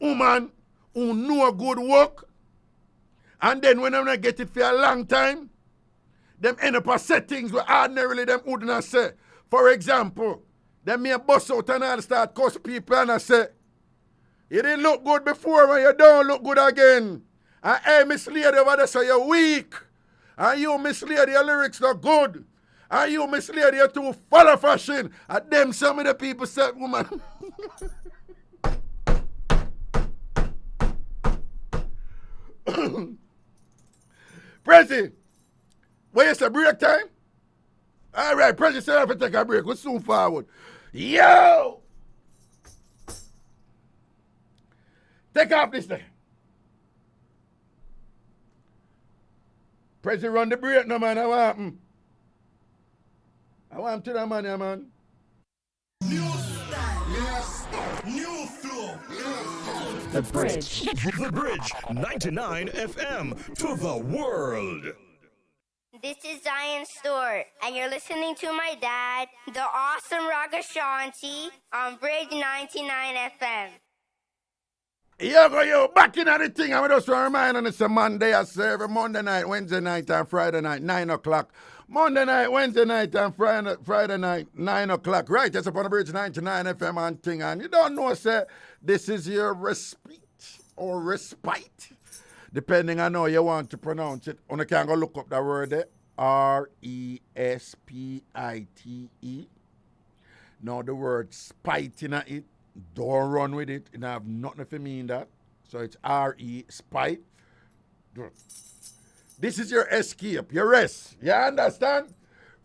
Woman who know good work, and then when them not get it for a long time, them end up say things where ordinarily them wouldn't have say. For example, them may bust out and all start cuss people and I say, you didn't look good before when you don't look good again. And hey, Miss Lady over there, so you're weak. And you, Miss Lady, your lyrics not good. And you, Miss Lady, you're too full of fashion. And them some of the people said, woman. Prezi, where you say break time? All right, Prezi said I have to take a break. We'll soon forward. Yo! Take off this thing. Prezi run the break no, man. What happened? I want to the man, yeah, man. New style. Yes. New flow. The Bridge. The Bridge 99 FM to the world. This is Zion Stewart, and you're listening to my dad, the awesome Ragashanti, on Bridge 99 FM. Yo, back in the thing. I'm just reminding it's a Monday. I say every Monday night, Wednesday night, and Friday night, 9 o'clock. Monday night, Wednesday night, and Friday night, 9 o'clock. Right, that's upon the Bridge 99 FM and thing. And you don't know, sir, this is your respite or respite, depending on how you want to pronounce it. You can go look up the word there, R-E-S-P-I-T-E. Now the word spite in it. Don't run with it. It have nothing to mean that. So it's R-E, spite. This is your escape, your rest. You understand?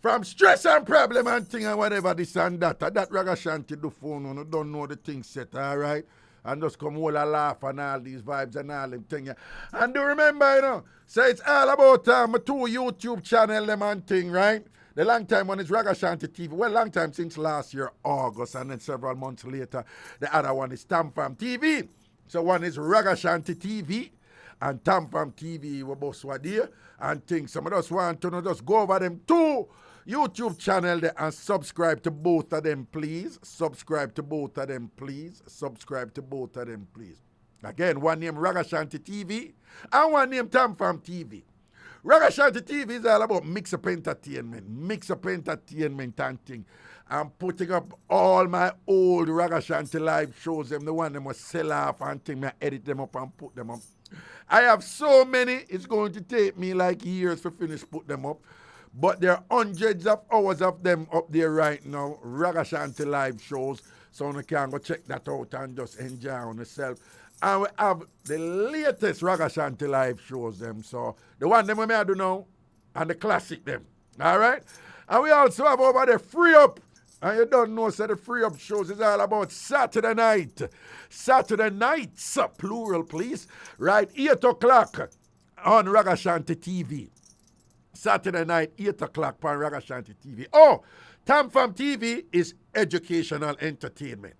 From stress and problem and thing and whatever, this and that. That Ragashanti do phone on. You don't know the thing set, all right? and just come all a laugh and all these vibes and all them thing. And do remember, you know, so it's all about my 2 YouTube channel, them and thing, right? The long time one is Ragashanti TV. Well, long time since last year, August, and then several months later, the other one is TamFam TV. So one is Ragashanti TV and TamFam TV. We both were there and things. Some of us want to just go over them 2 YouTube channel there and subscribe to both of them, please. Subscribe to both of them, please. Subscribe to both of them, please. Again, one name Ragashanti TV and one name TamFam TV. Ragashanti TV is all about Mixup entertainment and thing. I'm putting up all my old Ragashanti live shows, them the one them was sell off and thing, I edit them up and put them up. I have so many, it's going to take me like years to finish put them up. But there are hundreds of hours of them up there right now, Ragashanti live shows, so you can go check that out and just enjoy on yourself. And we have the latest Ragashanti live shows them, so the one them we may do now, and the classic them, all right? And we also have over the Free Up, and you don't know, so the Free Up shows is all about Saturday nights, plural please, right, 8 o'clock on Ragashanti TV. Saturday night, 8 o'clock on Ragashanti TV. Oh, TamFam TV is educational entertainment.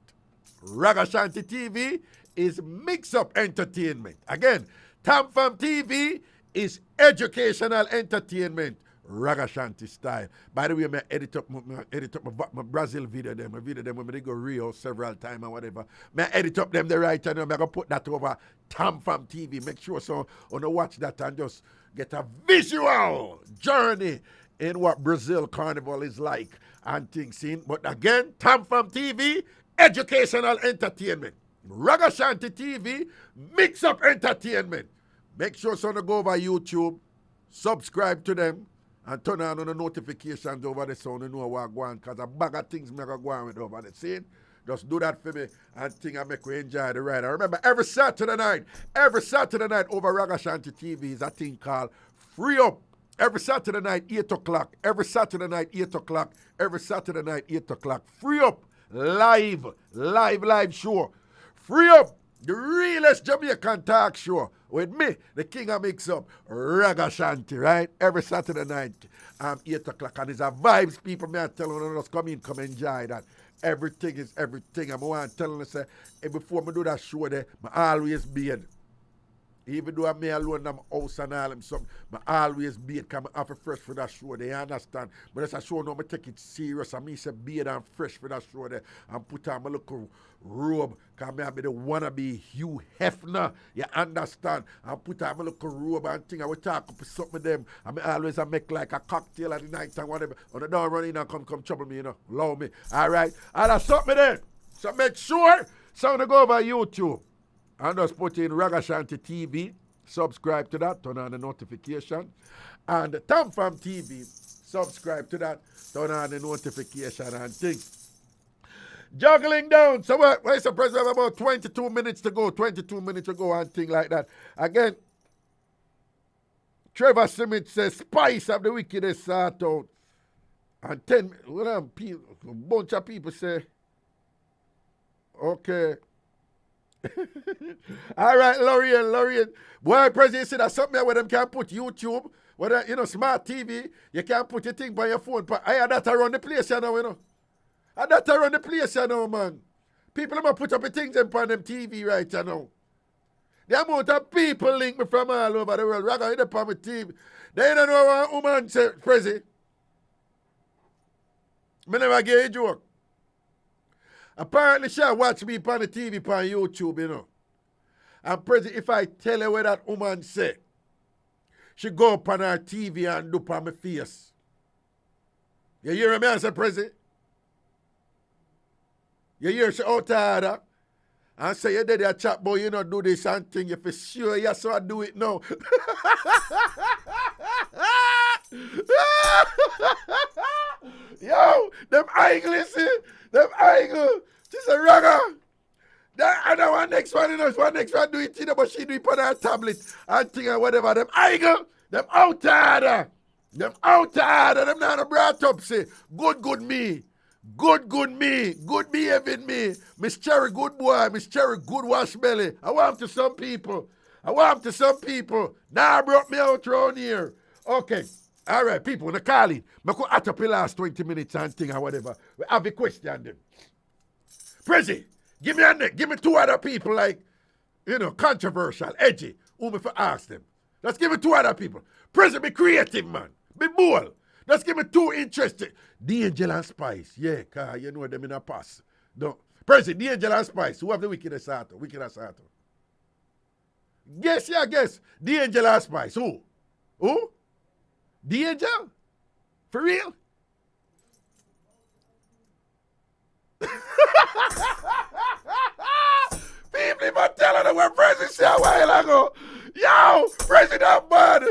Ragashanti TV is Mixup entertainment. Again, TamFam TV is educational entertainment. Ragashanti style. By the way, I edit up my Brazil video them. My video them when they go Rio several times or whatever. I edit up them the right time. I'm going to put that over TamFam TV. Make sure so you watch that and just get a visual journey in what Brazil Carnival is like and things in. But again, TamFam TV, educational entertainment. Ragashanti TV, Mixup entertainment. Make sure so you go over YouTube, subscribe to them, and turn on the notifications over there so you know what going on, because a bag of things make go on with over there. See? Just do that for me and think I make you enjoy the ride. I remember every Saturday night over Ragashanti TV is a thing called Free Up. Every Saturday night, 8 o'clock. Every Saturday night, 8 o'clock. Every Saturday night, 8 o'clock. Free Up. Live show. Free Up. The realest Jamaican talk show with me, the king of Mixup, Ragashanti, right? Every Saturday night, 8 o'clock. And it's a vibes, people. Me I tell you, just come enjoy that. Everything is everything. I'm going to tell you, say, before I do that show there, I always beard. Even though I'm alone in my house and all them something, I always beard because I have a fresh for that show there, you understand? But as a show now, I take it serious. I mean, say beard and fresh for that show there and put on my little robe because I be the wannabe Hugh Hefner, you understand? And put on my little robe and thing. I will talk up something with them. I always make like a cocktail at the night and whatever. When they don't run in and come trouble me, you know, love me. All right? And that's something there. So make sure, so to go over YouTube. And just put in Ragashanti TV, subscribe to that, turn on the notification. And TamFam TV, subscribe to that, turn on the notification and things. Juggling down. So what's the president? We have about 22 minutes to go and things like that. Again, Trevor Simmons says, spice of the wickedest sort out. And 10, a bunch of people say, okay. All right, Lorian. Boy, President said that's something where them can put YouTube, whether, smart TV, you can put your thing by your phone. But I had that around the place, man. People are put up the things on them TV right now. The amount of people link me from all over the world. Raga, you on my TV. They don't know what a woman said, President. Me never get a joke. Apparently, she watch me on the TV on YouTube, And President, if I tell her what that woman say, she go up on her TV and do on my face. You hear me answer, President? You hear she out there and say, you did a chat boy, you not do this and thing. You for sure, yes, so I do it now. Yo, them angles, see? Them angle. She's a ragga. I know one next one, one next one do it, but she do it on her tablet and thing and whatever. Them angle. Them out there. Them not brought up, say. Good me. Good me. Good behaving me. Miss Cherry, good boy. Miss Cherry, good wash belly. I want to some people. Nah, brought me out round here. Okay. All right, people, the calling. I could add up the last 20 minutes and thing or whatever. We have a question then. Prezi, give me two other people like, controversial, edgy, who me for ask them. Let's give me two other people. Prezi, be creative, man. Be bold. Let's give me two interesting. The Angel and Spice. Yeah, cause you know them in a pass. No. Prezi, the Angel and Spice. Who have the wickedest heart? Guess. The Angel and Spice. Who? The Angel? For real? People even telling them what President said a while ago. Yo, President bad.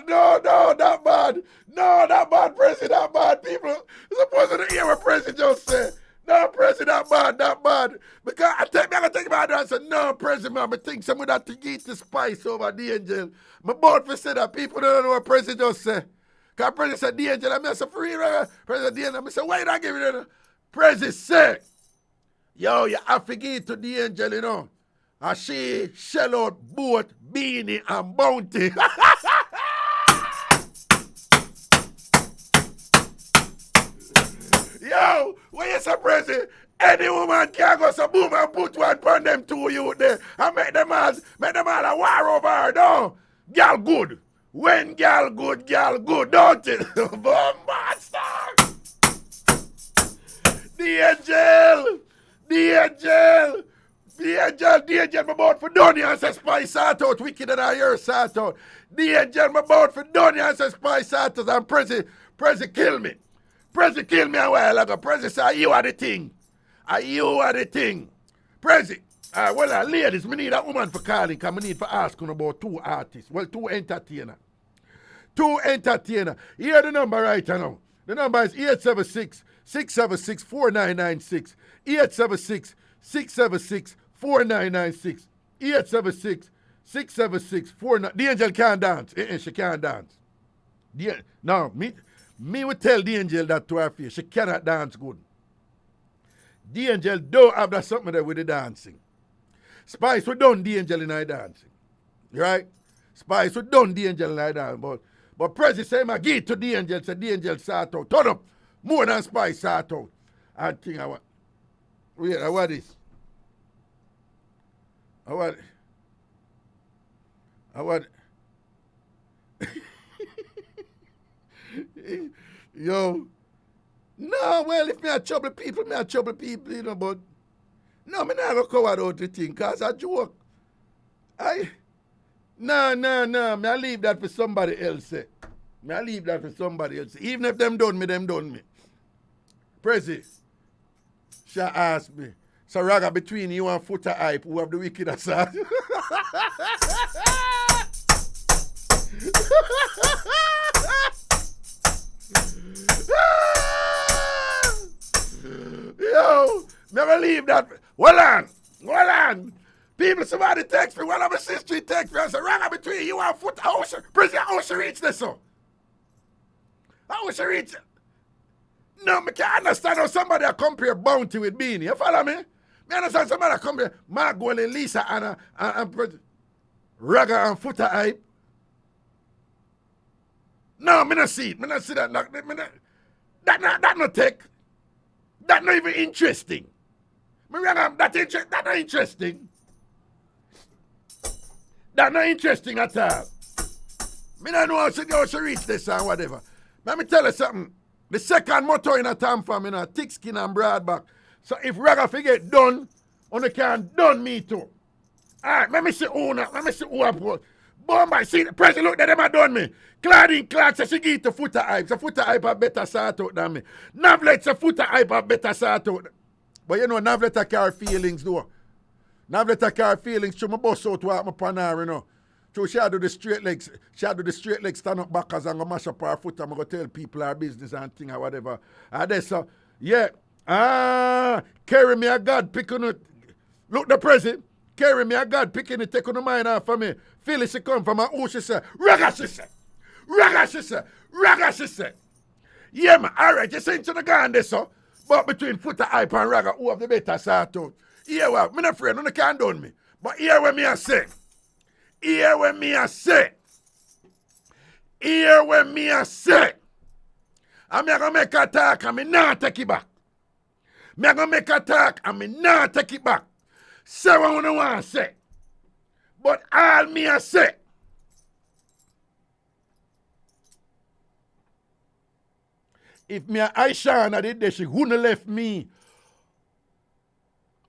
No, not bad. No, not bad, President bad. People supposed to hear what President just said. No, President not bad. Because I'm going to take my hand and say, no, President, I think some of that to eat the spice over the Angel. My board for say that people don't know what President just said. Because President said the Angel, I said, for real, President the Angel, I said, why you not giving it? President said, yo, you have to give it to the Angel, And she shell out both Beanie and Bounty. Yo, when you say President, any woman can go so boom and put one upon them two you there and make them all a war over her, no? Girl good. When girl good, don't it? Boom, monster! The angel, my boat for Donny and say spice sort out, wicked and I hear sort out. The angel, my boat for Donny and say spice sort out, and Prezi kill me. Prezi kill me a while ago. Prezi say, you are the thing. Prezi, ladies, me need a woman for calling, because me need for asking about two artists. Well, two entertainers. Here the number right now. The number is 876-676-4996. 876-676-4996. 876-676-4996. The angel can't dance. She can't dance. Me would tell the angel that to her face. She cannot dance good. The angel don't have that something there with the dancing. Spice, we done the angel in her dancing. Right? Spice, we done the angel in her dancing. But Prezi say, I give it to the angel. Say, the angel sort out. Turn up. More than Spice sort out. I think I want. Wait, I want this. I want. Yo. No, well, if me a trouble people, but no, me not gonna cover out the thing, cause I joke. No, me I leave that for somebody else. Even if them done me. Prezi, she asked me, so Raga, between you and Foota Hype, who have the wickedest side? Yo, never leave that. Hold on. People, somebody text me. One of my sisters text me. I said, Raga, between you and Foota, how she reach this, so? How she reach it? No, I can't understand how somebody compare Bounty with Beanie. You follow me? I understand somebody compare Mark and Lisa and Raga and Foota Hype. No, I don't see it. I don't see that. That not take. That not even interesting. That not interesting. That not interesting at all. I don't know how she reach this and whatever. Let me tell you something. The second motto in a TamFam, thick skin and broad back. So if Raga forget done, on the can done me too. Alright, let me see who I put. Bombay, see the president look that them a done me. Claudine Clark says she give to Foota Hype. So Foota Hype a better sort out than me. Navlet says Foota Hype a better sort out. But you know, Navlet carry feelings though. Navlet carry feelings. She my boss out to my panel, you know. So she do the straight legs. Stand up backers and go mash up her foot and go tell people her business and thing or whatever. And that's so, yeah. Carry me a God picking it. Look the president. Carry me a God picking it, taking the mind off of me. Philly she come from her who she say. Raga she say. Yeah, man. All right, you saying to the gun there, so. But between Foota, Hype, and Raga, who have the better sort out? Here, well, I'm not afraid, no one can done me. But here what me I say. Here what me I say. Here what me I say. I'm going to make a talk and me not take it back. I'm going to make a talk and me not take it back. Say what I want to say. But all me I say. If me and Aisha did this, she wouldn't left me.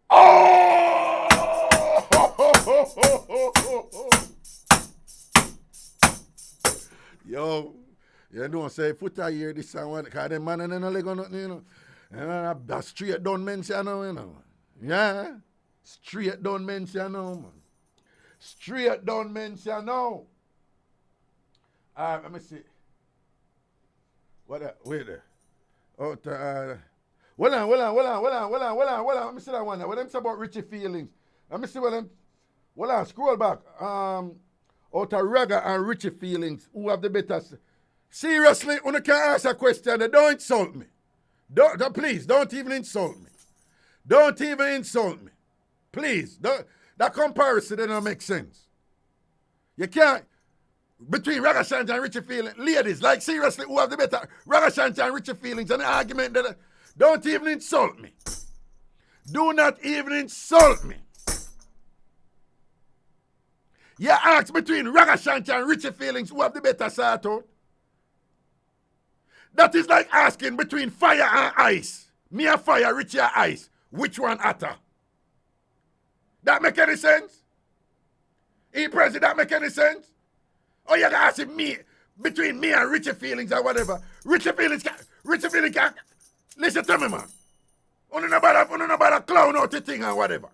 Oh! Yo, you know, say, Foota here, this and one, because them man and no leg on nothing, you know. And that straight down men say, you know. Yeah? Straight down men say, no, man. Straight down men say, no. All right, let me see. What? Wait there. Oh, hold on. Let me see that one. What them say about Richie feelings? Let me see what them. Hold on, scroll back. Out of Raga and Richie feelings, who have the better? Seriously, when you can ask a question, don't insult me. Please, don't even insult me. Don't even insult me. Please, that comparison doesn't make sense. You can't. Between Ragashanti and Richie feelings, ladies, like seriously, who have the better? Ragashanti and Richie feelings, and the argument that don't even insult me. Do not even insult me. You ask between Ragashanti and Richie feelings, who have the better sort out? That is like asking between fire and ice. Me and fire, Richie and ice. Which one hotter? That make any sense? President, that make any sense? Oh, you're asking me between me and Richie feelings or whatever. Richie feelings can. Listen to me, man. Only about clown out the thing or whatever.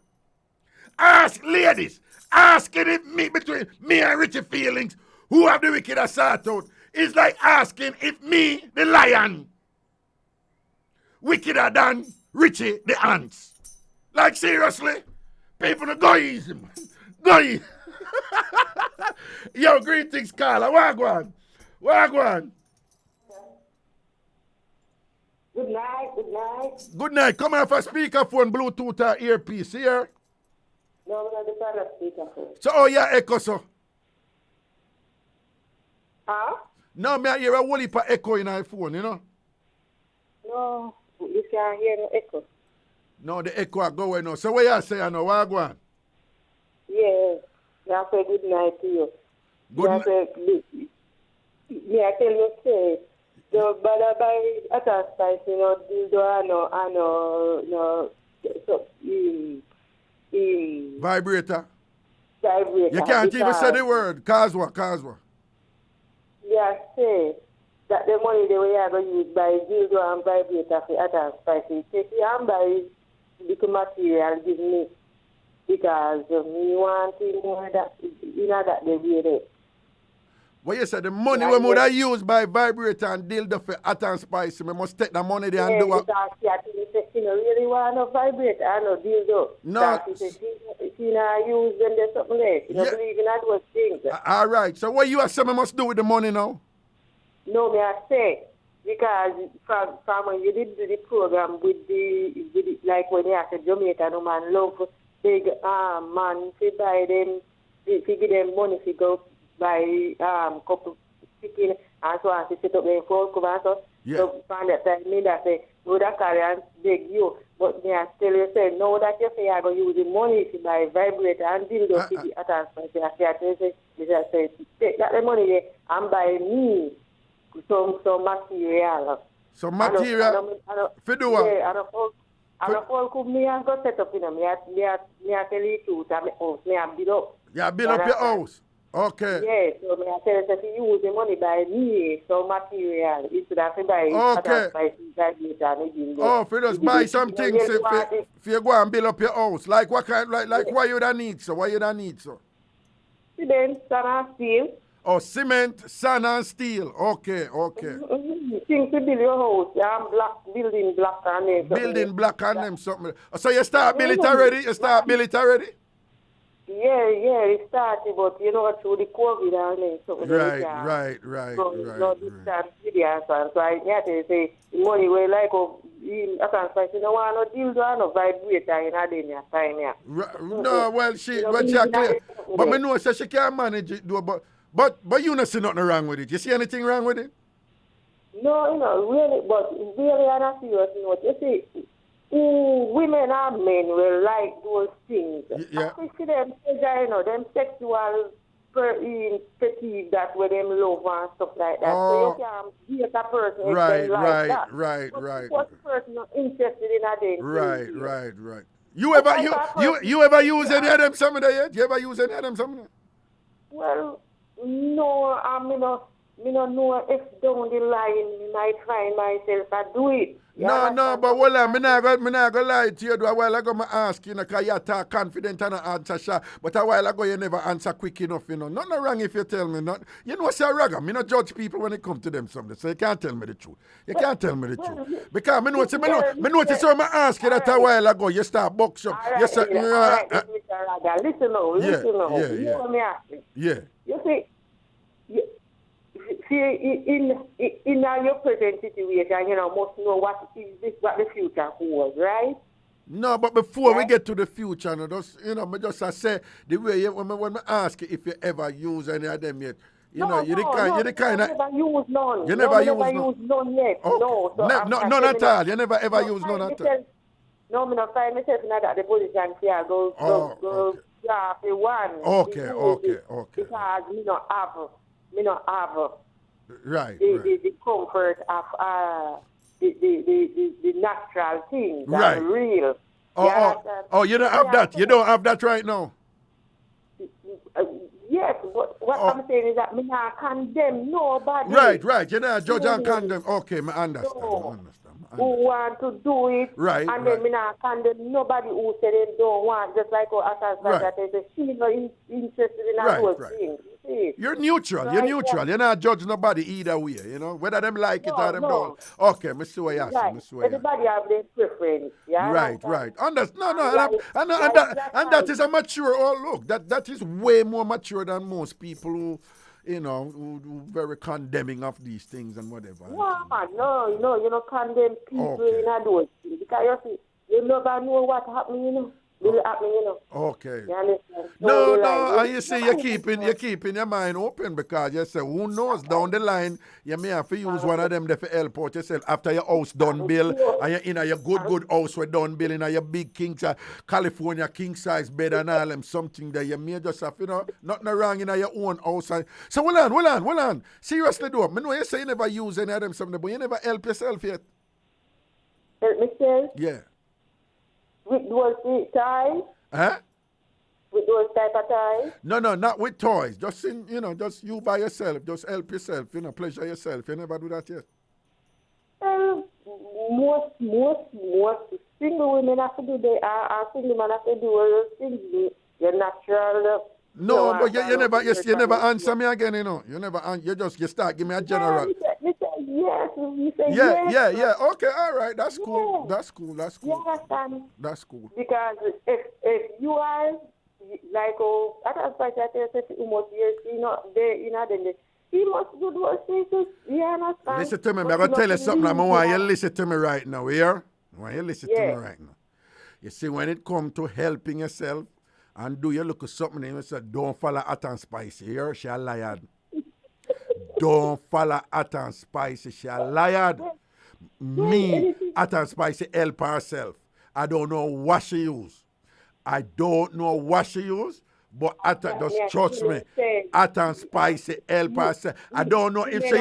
Ask ladies. Asking if me between me and Richie feelings who have the wicked sort out is like asking if me, the lion, wickeder than Richie, the ants. Like seriously, people go easy, man. Go easy. Yo, greetings, Carla. Wagwan. Good night. Good night. Come off a speakerphone, Bluetooth or earpiece here. No, we're not the speakerphone. So, yeah, echo, so. Huh? No, me I hear a whole heap of echo in our phone, you know? No, you can't hear no echo. No, the echo are going now. So, what you say, I know, Wagwan? Yeah. I say good night to you. Good night. Me, I tell you, say, the bada by attack spice, you know, dildo, I know, so, Vibrator. You can't even say the word. Kaswa. Yeah, say that the money they were going to use by dildo and vibrator for attack spice. Take it and buy little material, give me. Because me want more that, you know, that they wear it. Well, you said the money we would have used by vibrator and dildo for hot and spicy, we must take the money there and do what? Because she don't really want no vibrator and no dildo. No. She not use them there something else. You don't believe in that was things. All right. So what you say we must do with the money now? No, me I say, because from when you did the program with the like when you have to Jamaica, no man love big man to buy them, to give them money to go buy couple chicken and so on to set up their phone cover and so. Yeah. So find that time me that say, go that carry and beg you. But me I tell you say, no that you say I go use the money to buy vibrator and dildo to the attached. I say, take that the money there and buy me some material. Some material? For do what? Yeah, and a whole could me and go set up in me. I tell you too, that my house, me I build up. Yeah, build up your house. Okay. Yeah, so me I tell you that you use the money by me, some material. Instead of buy Oh, for just buy some things if you go and build up your house. Like what kind, like what you don't need, so? What you don't need, so? Cement, sand and steel. Oh, cement, sand and steel. Okay. Things to build your house, building block and them. Building block and them something. So you start build it already? it started, but you know, through the COVID and then something Right. No distance video, so I had to say, the money will like, I can't say, you know, I no dildo, no vibrator in a day, time, yeah. No, well, she clear. But me know say she can't manage it, though, but you not see nothing wrong with it. You see anything wrong with it? No, you know, really, but really on a serious note, you see, women and men will like those things. Yeah. I see them, you know, them sexual fatigue that where them love and stuff like that. So you can't get a person that. What person not interested in a day? Right. You ever use any of them some of that yet? You ever use any of them some of that? Well, no, me no know if down the line I might find myself I do it. No, but hold on, me not gonna lie to you. A while ago, I ask you, because you talk confident and answer sure. But a while ago, you never answer quick enough, you know. Nothing wrong if you tell me. Not, you know, say Raga, me not judge people when it comes to them something. So you can't tell me the truth. You can't tell me the truth. Because me notice when I ask you that a while ago, you start box up. You say, Mr. Raga, listen now. You know me asking. Yeah. You see, in your present situation, you know, must know what the future holds, right? No, but before we get to the future, I say the way when I ask you if you ever use any of them yet, you know, you're the kind of. Never use none. You never use none yet. Okay. No, so none at all. You never ever use none at all. No, me not find myself in that the position here. Go draft the one. Okay. Because me not have. Right. The comfort of the natural things that are real. You don't have that. You don't have that right now. Yes, but what I'm saying is that me not condemn nobody. Right. You know, judge and condemn. Okay, I understand. Who want to do it, and then me not condemn nobody who said they don't want, just like that she's not interested in those things. You're neutral. You're not judge nobody either way, you know, whether them like it or them don't. Okay, me see what you say. Everybody have their preference. Yeah. Right. And that is a mature look. That is way more mature than most people who, you know, who very condemning of these things and whatever. No, you know, condemn people in those things. Because you never know what happened, you know. Okay. You understand? No, and you see, you're keeping your mind open, because you say, who knows, down the line, you may have to use one of them there for help out yourself after your house done bill, and you're in your good house with done bill, in your big California king size bed and all them, something that you may just have, you know, nothing wrong in your own house. So hold on. Seriously though, I know you say you never use any of them something, but you never help yourself yet. Help myself? Yeah. With those ties? Huh? With those type of ties? No, not with toys. Just just you by yourself. Just help yourself, you know, pleasure yourself. You never do that yet? Most single women have to do single men have to do things. You're natural. No, but you never answer me again, you know. You start giving me a general. Yes, you say yes. Yeah. Okay, all right. That's cool. Yeah. That's cool. You understand? That's cool. Because if you are like I don't like that almost years, you know, then he must do those things. You understand? Listen to me. I'm gonna tell you something. I want you to listen to me right now. Here, I want you to listen to me right now. You see, when it comes to helping yourself and do you look at something and you say, don't follow hot and spicy. Here, she a liar. Don't follow hot and spicy. She a liar. Me, hot and spicy, help herself. I don't know what she use. But just trust me. Hot and spicy, help herself. I don't know if she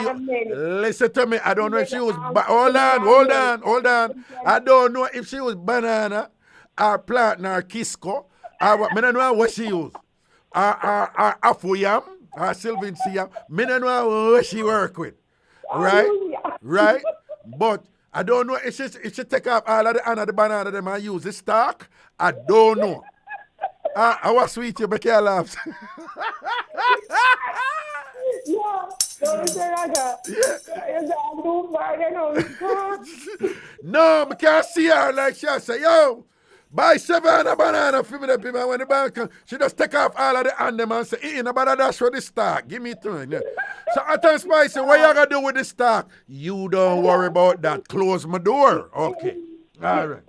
listen to me. I don't know if she use. Hold on. I don't know if she use banana or plant or Kisco. I don't know what she use. Or Afuyam. Sylvan Siam, me don't know what she work with. Right? But I don't know if she take off all of the banana them and use the stock. I don't know. I was sweet you, but you laugh. No, I can't see her like she say, yo, Buy 7 banana for me, the people when the bank come. She just take off all of the hand them and say, ain't about dash for the stock. Give me 2. Yeah. So I tell Spicy, what you gonna do with the stock? You don't worry about that. Close my door. Okay. All right.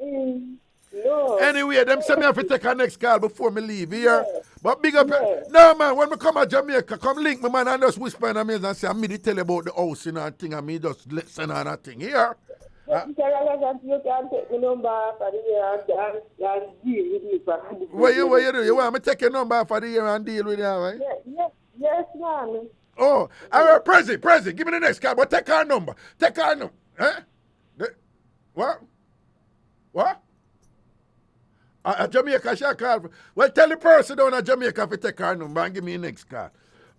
No. Anyway, them say me have to take our next call before me leave here. But big up. No, man, when me come to Jamaica, come link me, man, and just whisper in my ears and say, I'm me to tell you about the house and thing, and me just listen on that thing here. You can take my number for the year and deal with it. What you do? You want me to take your number for the year and deal with it, right? Yes, man. Oh, all right, Prezi, give me the next call, but take our number. Take our number. Huh? What? A Jamaica shall call. Well, tell the person down at Jamaica if you take our number and give me the next call.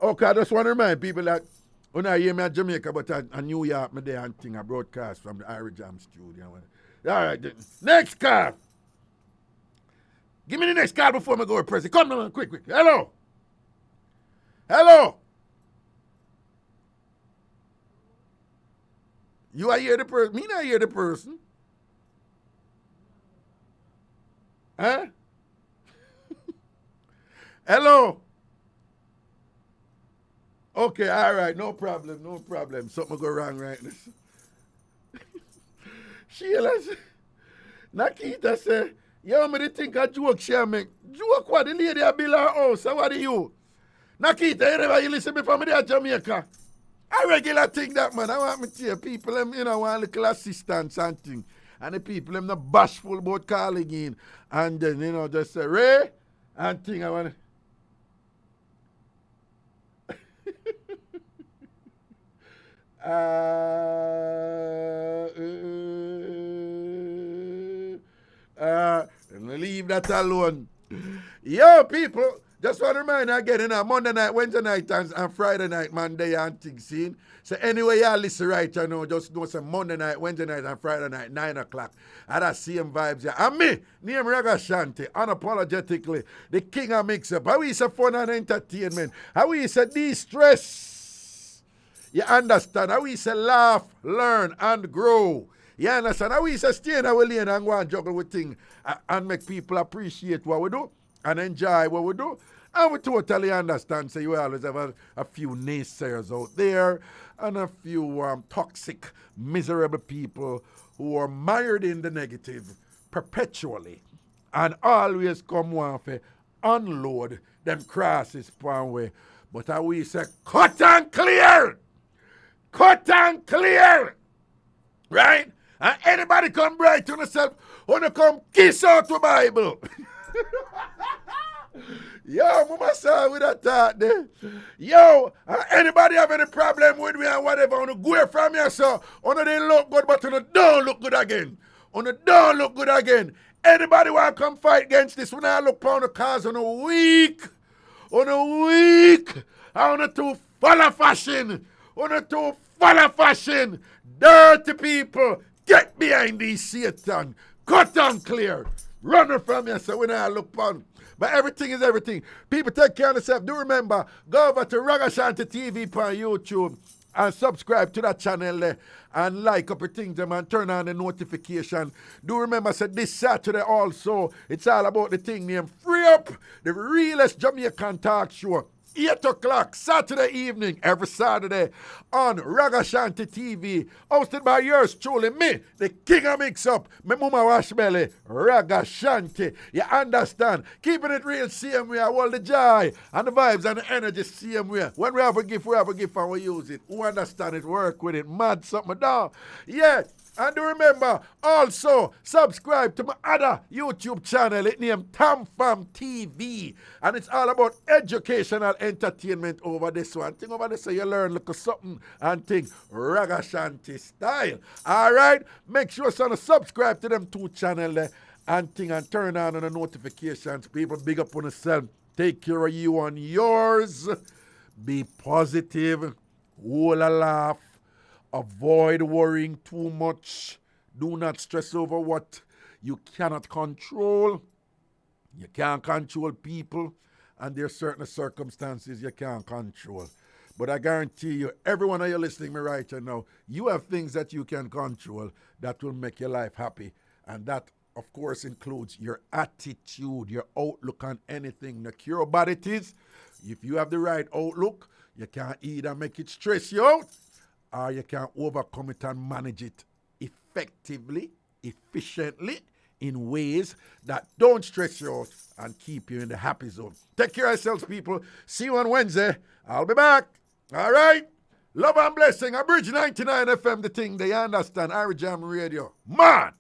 Okay, I just want to remind people that when I hear me at Jamaica, but at New York, me there and thing, I broadcast from the IrieJam studio. All right, next call. Give me the next call before I go to Prezi. Come on, quick. Hello. You are hear the person. Me not hear the person. Huh? Hello. Okay, all right, no problem. Something go wrong right now. Sheila said, Nakita said, yo, me think a joke she make. Joke what? The lady a bill her house. So what do you? Nakita, you listen me from me there Jamaica. I regular thing that, man. I want me to hear people, want a little assistance and thing. And the people, them not bashful about calling in. And then, just say, Ray, and thing I want leave that alone. Yo, people, just want to remind you again, Monday night, Wednesday night, and Friday night, Monday and things seen. So anyway, y'all listen right now, just know some Monday night, Wednesday night, and Friday night, 9 o'clock. And that same vibes here. And me, name Ragashanti, unapologetically, the king of Mixup. How we say fun and entertainment. How we say de-stress. You understand? How we say laugh, learn, and grow. You understand? How we say stay in our lane and go and juggle with things and make people appreciate what we do and enjoy what we do. And we totally understand. So you always have a few naysayers out there and a few toxic, miserable people who are mired in the negative perpetually and always come one for unload them crosses one way. But how we say, cut and clear! Cut and clear! Right? And anybody come bright to yourself, wanna come kiss out the Bible. Yo, mama saw with that thought there. Yo, anybody have any problem with me and whatever, I want to go away from you, so on they look good, but on don't look good again. Don't look good again. Anybody want to come fight against this? When I look on the cause on a week, I want to follow fashion. Dirty people, get behind these Satan. Cut and clear. Run from you, so when I look on. But everything is everything. People take care of themselves. Do remember, go over to Ragashanti TV on YouTube and subscribe to that channel there and like up your things them and turn on the notification. Do remember, said this Saturday also, it's all about the thing named Free Up, the realest Jamaican talk show. 8 o'clock Saturday evening, every Saturday on Ragashanti TV, hosted by yours truly, me, the king of Mixup, me mama wash belly, Ragashanti. You understand? Keeping it real, same way, all the joy and the vibes and the energy, same way. When we have a gift and we use it. Who understand it, work with it, mad something down. Yeah. And remember, also subscribe to my other YouTube channel. It's named TamFam TV. And it's all about educational entertainment over this one. Think over this so you learn look something and think Ragashanti style. All right? Make sure to subscribe to them 2 channels there and think and turn on the notifications. People, big up on yourself. Take care of you and yours. Be positive. Hold a laugh. Avoid worrying too much. Do not stress over what you cannot control. You can't control people, and there are certain circumstances you can't control. But I guarantee you, everyone of you listening to me right now, you have things that you can control that will make your life happy, and that of course, includes your attitude, your outlook on anything. The cure about it is, if you have the right outlook, you can either make it stress you out, or you can overcome it and manage it effectively, efficiently, in ways that don't stress you out and keep you in the happy zone. Take care of yourselves, people. See you on Wednesday. I'll be back. All right? Love and blessing. A Bridge 99 FM, the thing. They understand. IrieJam Radio. Man!